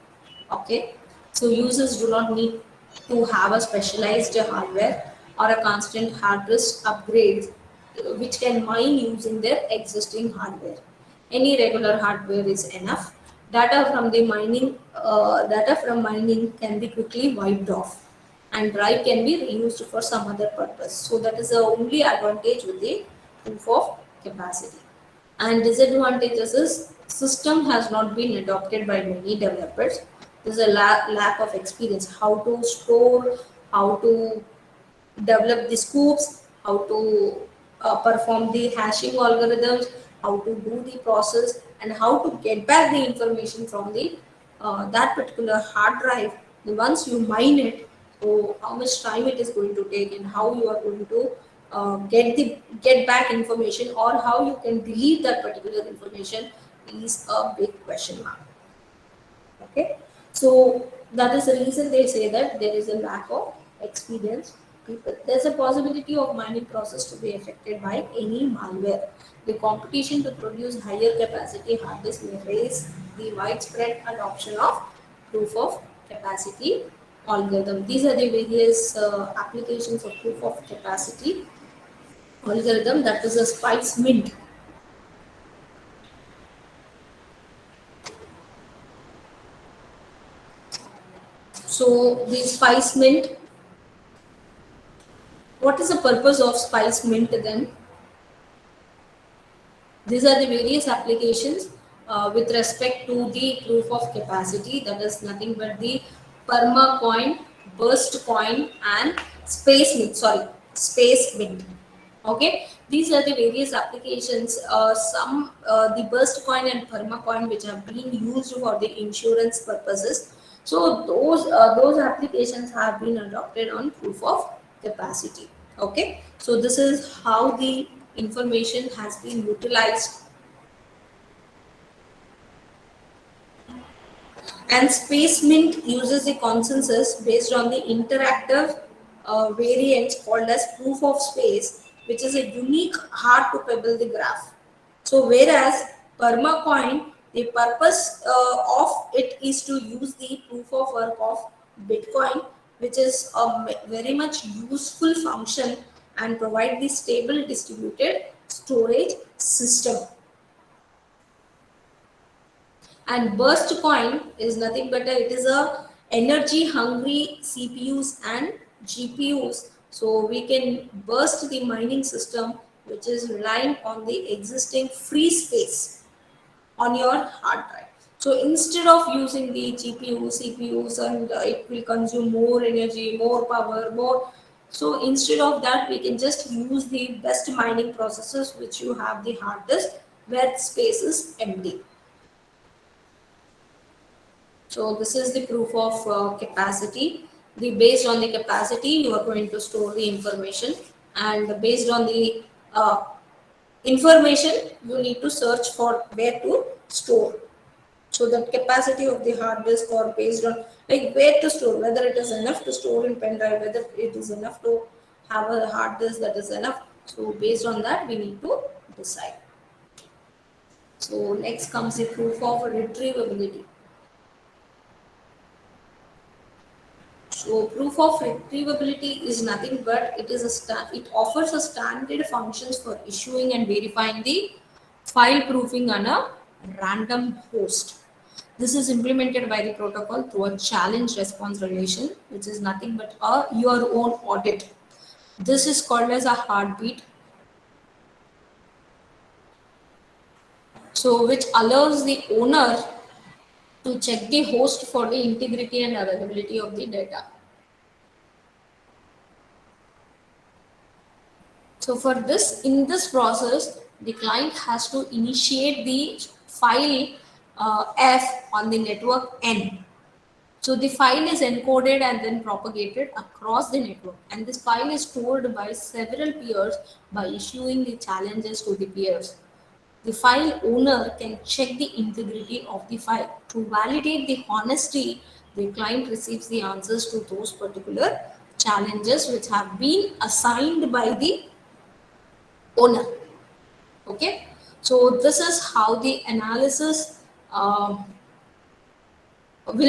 Okay, so users do not need to have a specialized hardware or a constant hard disk upgrade which can mine using their existing hardware. Any regular hardware is enough. Data from mining can be quickly wiped off, and drive can be reused for some other purpose. So that is the only advantage with the proof of capacity. And disadvantages is system has not been adopted by many developers. There's a lack of experience how to store, how to develop the scoops, how to perform the hashing algorithms, how to do the process, and how to get back the information from the that particular hard drive. Once you mine it, so how much time it is going to take, and how you are going to get back information, or how you can delete that particular information is a big question mark. Okay, so that is the reason they say that there is a lack of experienced people. There's a possibility of mining process to be affected by any malware. The competition to produce higher capacity hard disk may raise the widespread adoption of proof of capacity algorithm. These are the various applications of proof of capacity algorithm, that is a spice mint. So the spice mint, what is the purpose of spice mint then? These are the various applications with respect to the proof of capacity, that is nothing but the perma coin, burst coin, and space mint. Okay, these are the various applications. The Burst coin and Perma coin, which have been used for the insurance purposes. So those applications have been adopted on proof of capacity. Okay, so this is how the information has been utilized. And Space Mint uses the consensus based on the interactive variants called as proof of space, which is a unique hard to pebble the graph. So whereas Permacoin, the purpose of it is to use the proof of work of Bitcoin, which is a very much useful function and provide the stable distributed storage system. And Burst coin is nothing but it is a energy hungry CPUs and GPUs. So we can burst the mining system, which is relying on the existing free space on your hard drive. So instead of using the GPU, CPUs, and it will consume more energy, more power, more. So instead of that, we can just use the best mining processors, which you have the hard disk where space is empty. So this is the proof of capacity. Based on the capacity, you are going to store the information, and based on the information, you need to search for where to store. So the capacity of the hard disk, or based on like where to store, whether it is enough to store in pen drive, whether it is enough to have a hard disk that is enough. So based on that, we need to decide. So next comes the proof of retrievability. So proof of retrievability is nothing but it offers a standard functions for issuing and verifying the file proofing on a random host. This is implemented by the protocol through a challenge response relation, which is nothing but your own audit. This is called as a heartbeat. So which allows the owner to check the host for the integrity and availability of the data. So for this, in this process, the client has to initiate the file F on the network N. So the file is encoded and then propagated across the network, and this file is stored by several peers by issuing the challenges to the peers. The file owner can check the integrity of the file. To validate the honesty, the client receives the answers to those particular challenges which have been assigned by the owner. Okay, so this is how the analysis will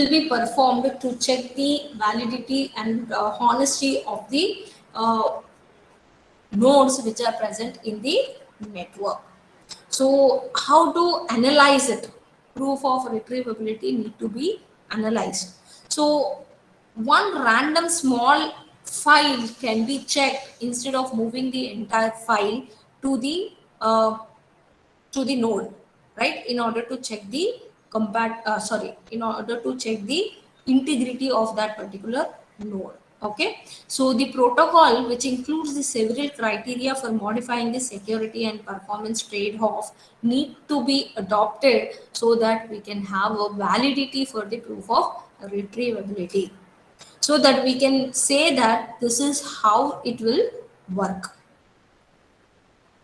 be performed to check the validity and honesty of the nodes which are present in the network. So how to analyze it? Proof of retrievability need to be analyzed. So one random small file can be checked instead of moving the entire file to the uh, node, right? In order to check the in order to check the integrity of that particular node. Okay, so the protocol, which includes the several criteria for modifying the security and performance trade-off, need to be adopted so that we can have a validity for the proof of retrievability, so that we can say that this is how it will work.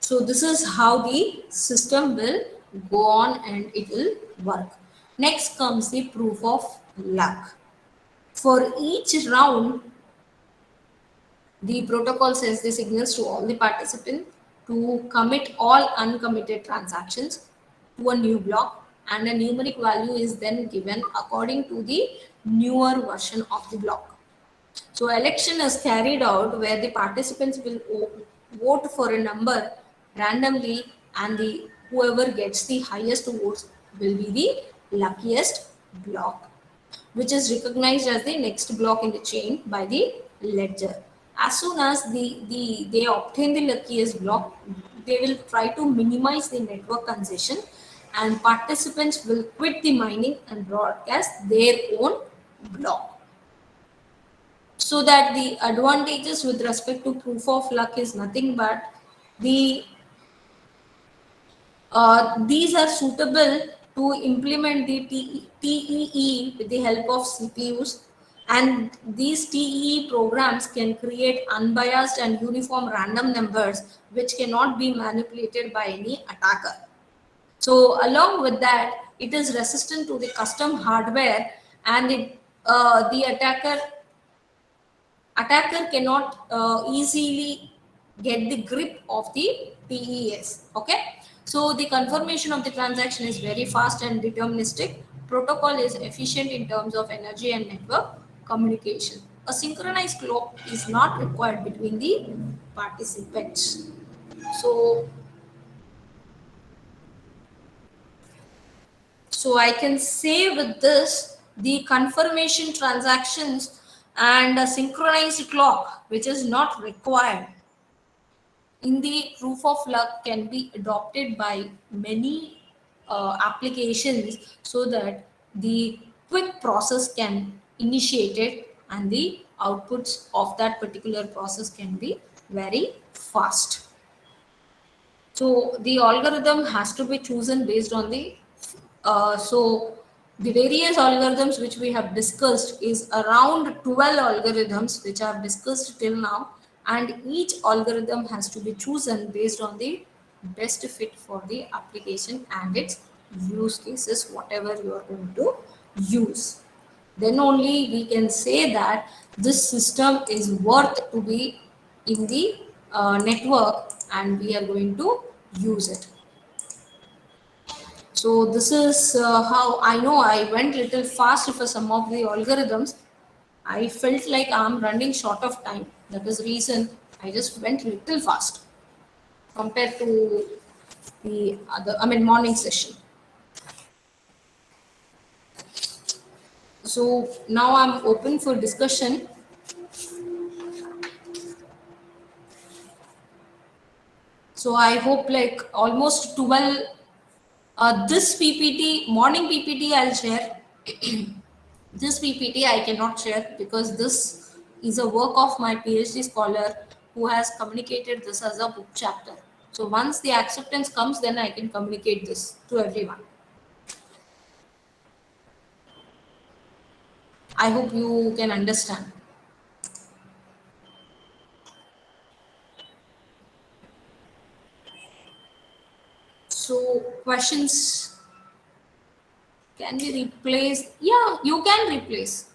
So this is how the system will go on and it will work. Next comes the proof of luck. For each round, the protocol sends the signals to all the participants to commit all uncommitted transactions to a new block, and a numeric value is then given according to the newer version of the block. So election is carried out where the participants will vote for a number randomly, and the whoever gets the highest votes will be the luckiest block, which is recognized as the next block in the chain by the ledger. As soon as they obtain the luckiest block, they will try to minimize the network congestion, and participants will quit the mining and broadcast their own block. So that the advantages with respect to proof of luck is nothing but these are suitable to implement the TEE with the help of CPUs, and these TEE programs can create unbiased and uniform random numbers which cannot be manipulated by any attacker. So along with that, it is resistant to the custom hardware, and the attacker cannot easily get the grip of the TES. Okay, so the confirmation of the transaction is very fast and deterministic. Protocol is efficient in terms of energy and network communication. A synchronized clock is not required between the participants. So I can say with this, the confirmation transactions and a synchronized clock, which is not required in the proof of luck, can be adopted by many applications so that the quick process can initiate it and the outputs of that particular process can be very fast. So the algorithm has to be chosen based on the so the various algorithms which we have discussed is around 12 algorithms which I have discussed till now, and each algorithm has to be chosen based on the best fit for the application and its use cases, whatever you are going to use. Then only we can say that this system is worth to be in the network and we are going to use it. So this is how I know I went little fast for some of the algorithms. I felt like I'm running short of time. That is the reason I just went little fast compared to the other, morning session. So now I'm open for discussion. So I hope like almost 12, this PPT, morning PPT I'll share. This PPT I cannot share because this is a work of my PhD scholar who has communicated this as a book chapter. So once the acceptance comes, then I can communicate this to everyone. I hope you can understand. So questions, can we replace? Yeah, you can replace.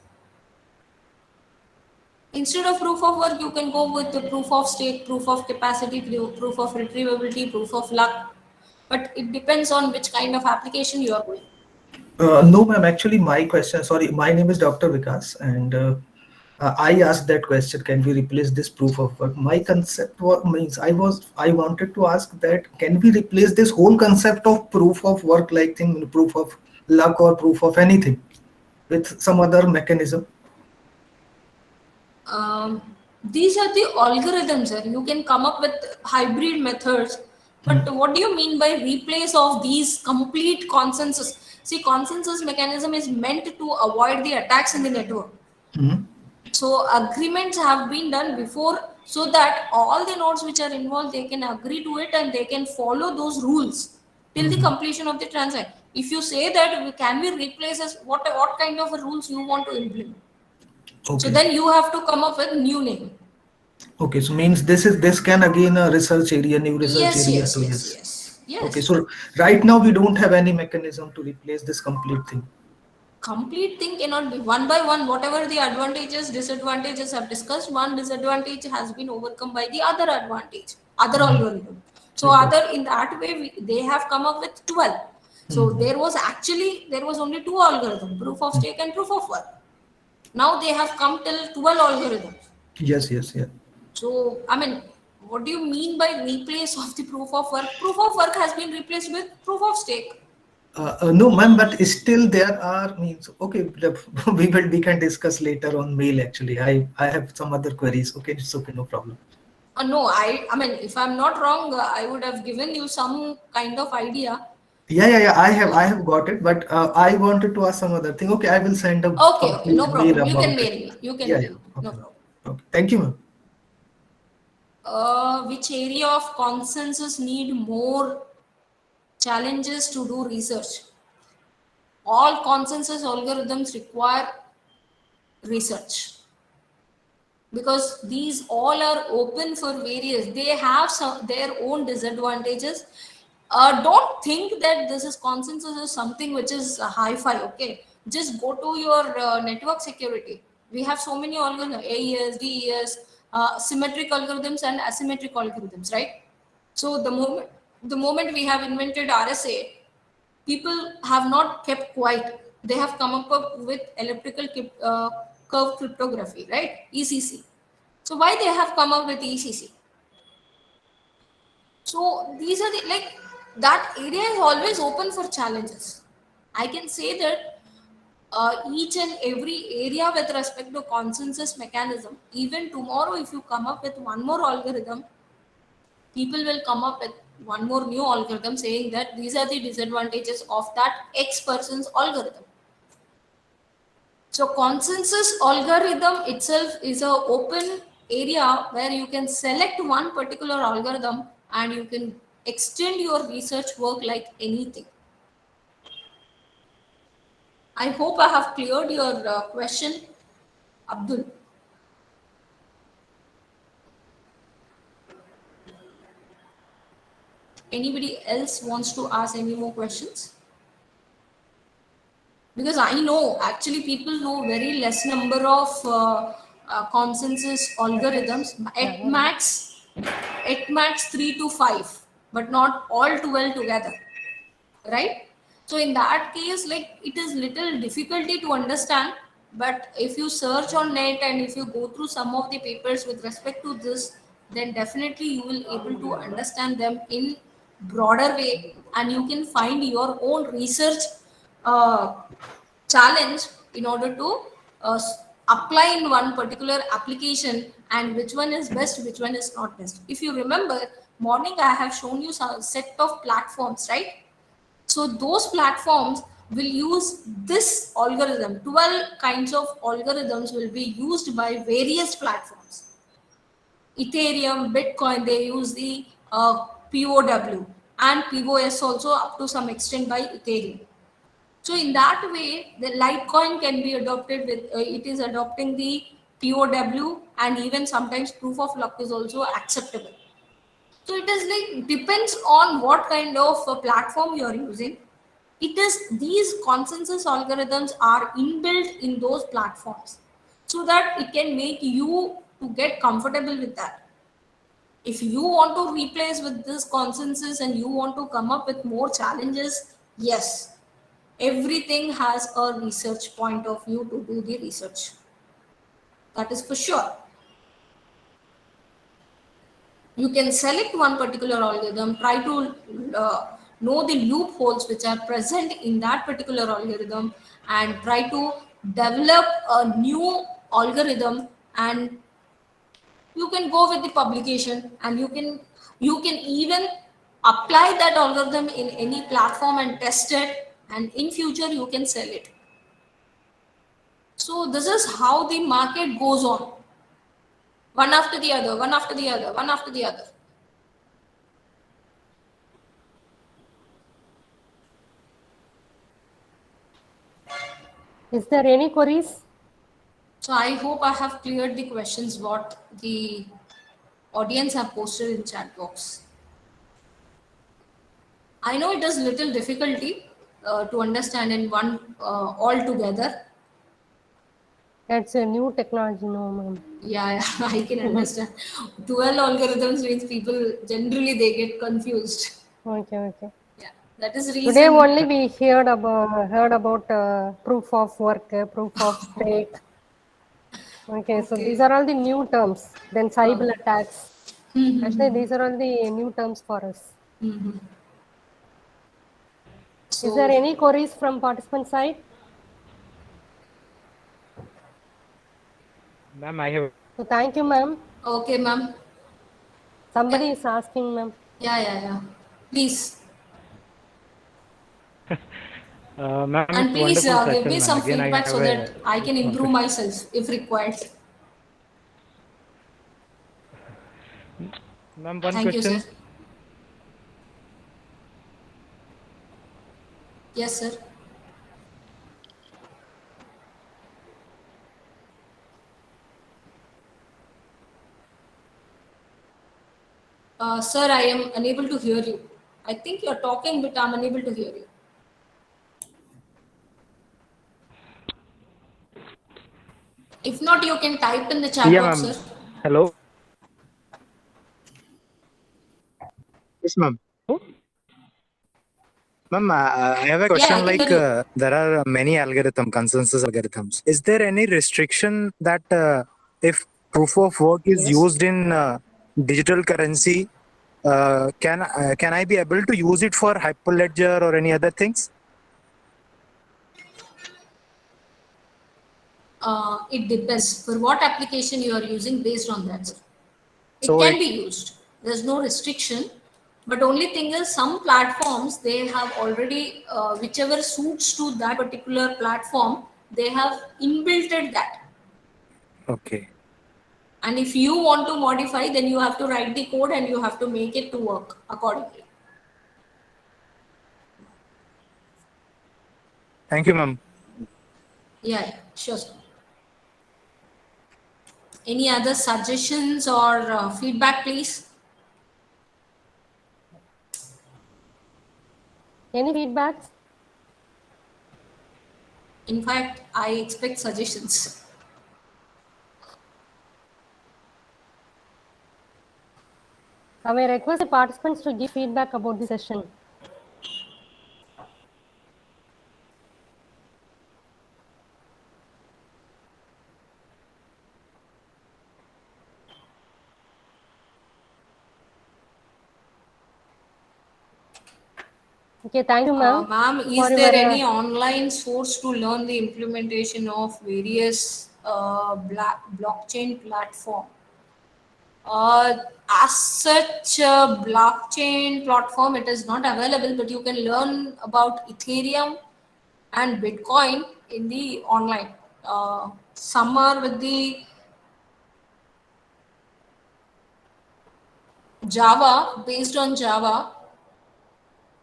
Instead of proof of work, you can go with the proof of stake, proof of capacity, proof of retrievability, proof of luck. But it depends on which kind of application you are going. No, ma'am. Actually, my question. Sorry, my name is Dr. Vikas, and I asked that question. Can we replace this proof of work? My concept means I wanted to ask that can we replace this whole concept of proof of work, like thing, proof of luck or proof of anything, with some other mechanism? These are the algorithms, sir. You can come up with hybrid methods. But what do you mean by replace of these complete consensus? See, consensus mechanism is meant to avoid the attacks in the network. So agreements have been done before so that all the nodes which are involved, they can agree to it and they can follow those rules till the completion of the transaction. If you say that can we replace as what kind of rules you want to implement? Okay. So then you have to come up with new name. Okay, so means this can again a research area, new research area. Yes. Okay, so right now we don't have any mechanism to replace this complete thing. Complete thing cannot be one by one. Whatever the advantages, disadvantages are discussed, one disadvantage has been overcome by the other advantage, other algorithm. So in that way, they have come up with 12. So there was only 2 algorithms, proof of stake and proof of work. Now they have come till 12 algorithms. Yes. So, what do you mean by replace of the proof of work? Proof of work has been replaced with proof of stake. No, ma'am, but still there are means. Okay, we can discuss later on mail. Actually, I have some other queries. Okay, it's okay, no problem. No, if I'm not wrong, I would have given you some kind of idea. Yeah. I have got it, but I wanted to ask some other thing. Okay, I will send a Okay, no problem. You can mail me. Yeah. Okay. No problem. Okay. Thank you, ma'am. which area of consensus need more challenges to do research? All consensus algorithms require research because these all are open for various. They have some their own disadvantages. Don't think that this is consensus is something which is hi-fi. Okay, just go to your network security. We have so many algorithms: AES, DES, symmetric algorithms and asymmetric algorithms, right? So the moment we have invented RSA, people have not kept quiet. They have come up with elliptical curve cryptography, right? ECC. So why they have come up with ECC? So these are the like that area is always open for challenges. I can say that each and every area with respect to consensus mechanism, even tomorrow, if you come up with one more algorithm, people will come up with one more new algorithm saying that these are the disadvantages of that X person's algorithm. So consensus algorithm itself is a open area where you can select one particular algorithm and you can extend your research work like anything. I hope I have cleared your question, Abdul. Anybody else wants to ask any more questions? Because I know actually people know very less number of consensus algorithms at max 3 to 5, but not all 12 together, right? So in that case, like it is little difficulty to understand, but if you search on net and if you go through some of the papers with respect to this, then definitely you will able to understand them in broader way, and you can find your own research uh, challenge in order to apply in one particular application, and which one is best, which one is not best. If you remember, morning I have shown you some set of platforms, right? So those platforms will use this algorithm. 12 kinds of algorithms will be used by various platforms. Ethereum, Bitcoin, they use the POW, and POS also up to some extent by Ethereum. So in that way, the Litecoin can be adopted with, it is adopting the POW, and even sometimes proof of luck is also acceptable. So it is like depends on what kind of a platform you are using. It is these consensus algorithms are inbuilt in those platforms so that it can make you to get comfortable with that. If you want to replace with this consensus and you want to come up with more challenges, yes, everything has a research point of view to do the research. That is for sure. You can select one particular algorithm, try to know the loopholes which are present in that particular algorithm, and try to develop a new algorithm, and you can go with the publication, and you can even apply that algorithm in any platform and test it, and in future you can sell it. So this is how the market goes on, one after the other, one after the other, one after the other. Is there any queries? So I hope I have cleared the questions what the audience have posted in chat box. I know it is little difficulty to understand in one all together. That's a new technology, no, ma'am. Yeah, I can understand. 12 algorithms means people generally they get confused. Okay. Yeah, that is reason. Today only we heard about proof of work, proof of stake. Okay, so these are all the new terms. Then cyber attacks. Actually, these are all the new terms for us. So, Is there any queries from participant side? Ma'am, I have. So thank you, ma'am. okay, ma'am. Somebody is asking, ma'am. Yeah. Please. Ma'am, And it's please wonderful give me session, some ma'am. Again, I feedback so have that I can small improve myself if required. question. Ma'am, one Thank you, question. sir. Yes, sir. Sir, I am unable to hear you. I think you're talking, but I'm unable to hear you. If not, you can type in the chat Yeah, box, ma'am. sir. Hello. Yes, ma'am. Ma'am, I have a Yeah, I question. can Like, hear you. there are many consensus algorithms. Is there any restriction that if proof of work is Yes. used in digital currency, can I be able to use it for Hyperledger or any other things? It depends for what application you are using based on that, sir. It So can it be used. There's no restriction. But only thing is some platforms, they have already, whichever suits to that particular platform, they have inbuilt that. okay. And if you want to modify, then you have to write the code and you have to make it to work accordingly. Thank you, ma'am. Yeah, sure, sir. Any other suggestions or feedback, please? Any feedbacks? In fact, I expect suggestions. I may request the participants to give feedback about the session. Okay, thank you, ma'am, Ma'am, for is your there any online source to learn the implementation of various blockchain platform? As such, blockchain platform, it is not available, but you can learn about Ethereum and Bitcoin in the online. Some are with the Java, based on Java,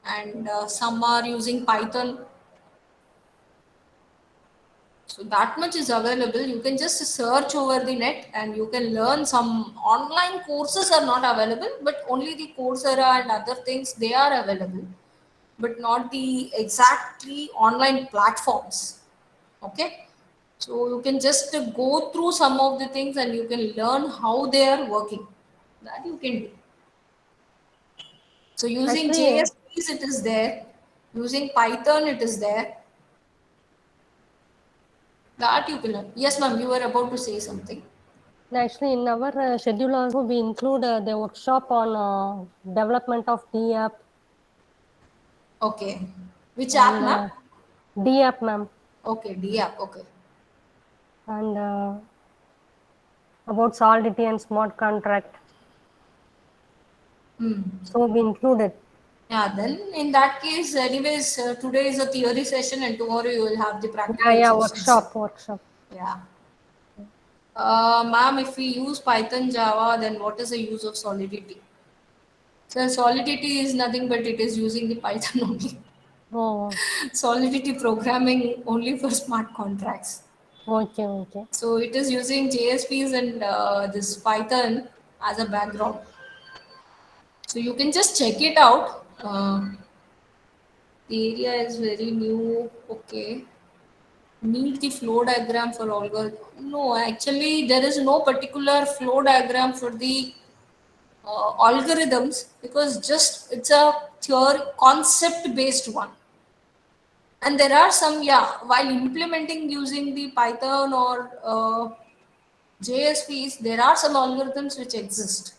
and some are using Python. So that much is available. You can just search over the net and you can learn. Some online courses are not available, but only the Coursera and other things, they are available, but not the exactly online platforms. Okay. So you can just go through some of the things and you can learn how they are working. That you can do. So using actually, JSPs, it is there. Using Python, it is there. That you can learn. Yes, ma'am, you were about to say something. actually, in our schedule also we include the workshop on development of D app Okay. Which app, and ma'am? D app, ma'am, Okay, D app. Okay. and about solidity and smart contract. So we included. Yeah, then in that case, anyways, today is a theory session and tomorrow you will have the Yeah, practical yeah, sessions. workshop. Yeah. Ma'am, if we use Python, Java, then what is the use of Solidity? So Solidity is nothing but it is using the Python only. Oh, Solidity programming only for smart contracts. okay. So it is using JSPs and this Python as a background. So you can just check it out. The area is very new. Okay. Need the flow diagram for algorithm. No, actually, there is no particular flow diagram for the algorithms because just it's a theory concept based one. And there are some, yeah, while implementing using the Python or JSPs, there are some algorithms which exist.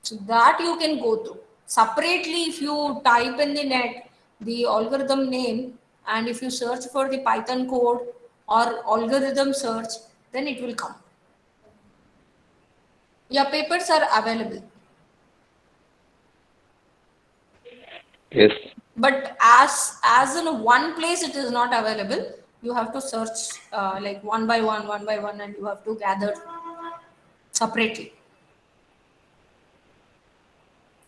So that you can go through. Separately, if you type in the net the algorithm name and if you search for the Python code or algorithm search, then it will come. Yeah, papers are available. Yes. But as in one place it is not available. You have to search like one by one, and you have to gather separately.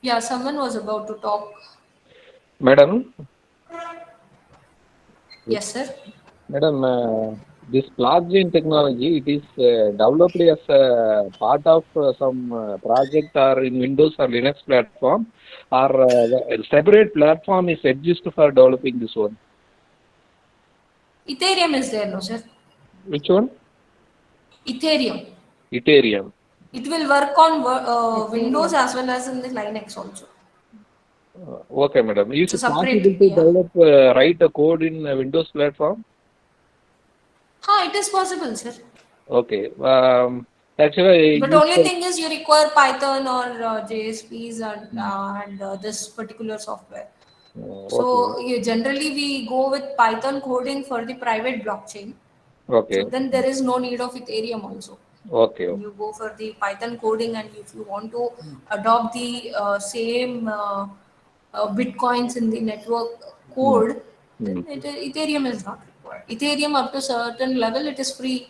Yeah, someone was about to talk. Madam, Yes, sir. Madam, this blockchain technology, it is developed as a part of some project or in Windows or Linux platform, or a separate platform is exist for developing this one. Ethereum is there, no, sir? Which one? Ethereum. Ethereum. It will work on Ethereum. Windows as well as in the Linux also. Okay, madam. Is It's a it possible separate, to yeah. develop, write a code in a Windows platform? It is possible, sir. Okay. Actually, But only thing is you require Python or JSPs and this particular software. okay. So generally we go with Python coding for the private blockchain. So Okay. then there is no need of Ethereum also. Okay. When you go for the Python coding and if you want to adopt the same bitcoins in the network code, then Ethereum is not required. Ethereum up to certain level it is free,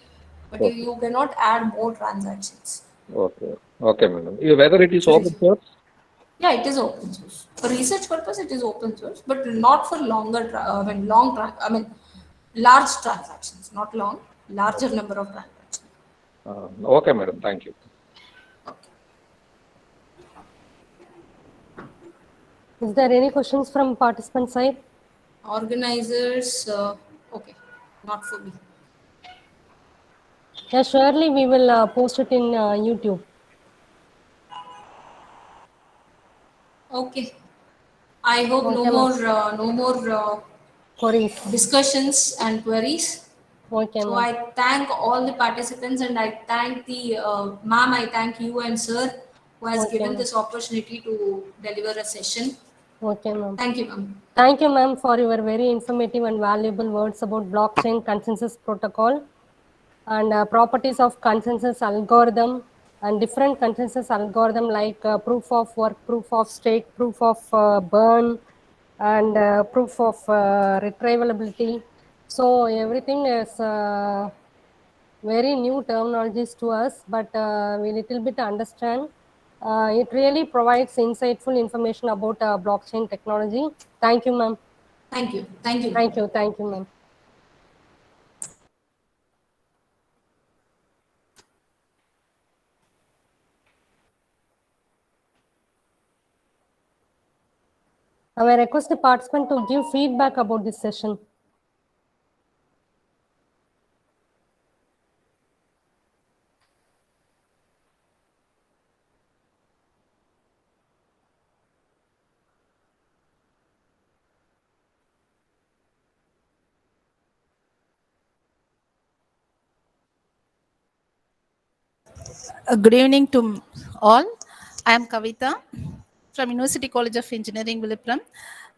but Okay. you cannot add more transactions. Okay. Okay, madam. Whether it is So open source? yeah, it is open source. For research purpose, it is open source, but not for longer. Large transactions, not long, larger number of transactions. Okay, madam. Thank you. Okay. Is there any questions from participant side? Organizers, okay, not for me. Yeah, surely we will post it in YouTube. Okay. I hope Okay, ma'am. no more Queries. discussions and queries. Okay, So ma'am. I thank all the participants and I thank the ma'am. I thank you and sir who has Okay, given ma'am. this opportunity to deliver a session. Okay, ma'am. Thank you, ma'am. Thank you, ma'am, for your very informative and valuable words about blockchain consensus protocol and properties of consensus algorithm and different consensus algorithm like proof of work, proof of stake, proof of burn, and proof of retrievability. So everything is very new terminologies to us, but we little bit understand. It really provides insightful information about blockchain technology. Thank you, ma'am. Thank you. Thank you. Thank you. Thank you, ma'am. Now, I request the participant to give feedback about this session. Good evening to all. I am Kavita from University College of Engineering, Villupuram.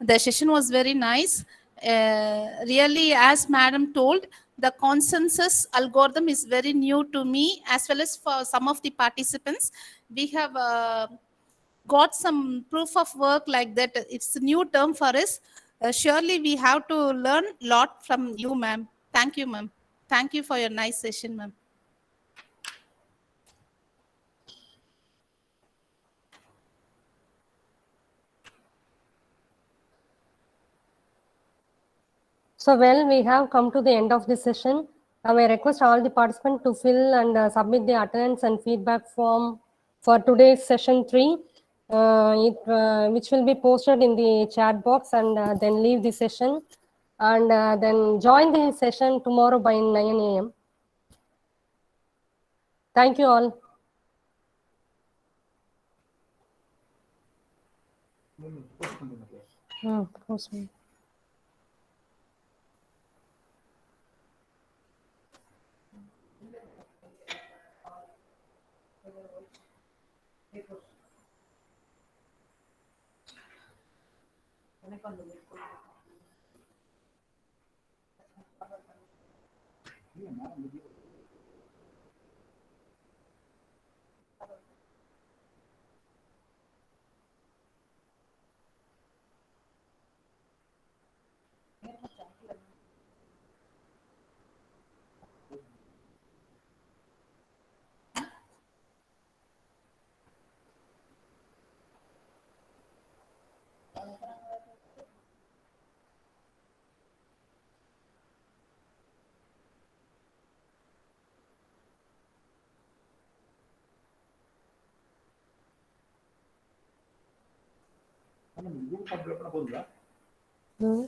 The session was very nice. Really, as Madam told, the consensus algorithm is very new to me as well as for some of the participants. We have got some proof of work like that. It's a new term for us. Surely we have to learn a lot from you, ma'am. Thank you, ma'am. Thank you for your nice session, ma'am. So, well, we have come to the end of this session. Now, I request all the participants to fill and submit the attendance and feedback form for today's session 3, which will be posted in the chat box, and then leave the session and then join the session tomorrow by 9 a.m. Thank you all. Post me. Hmm.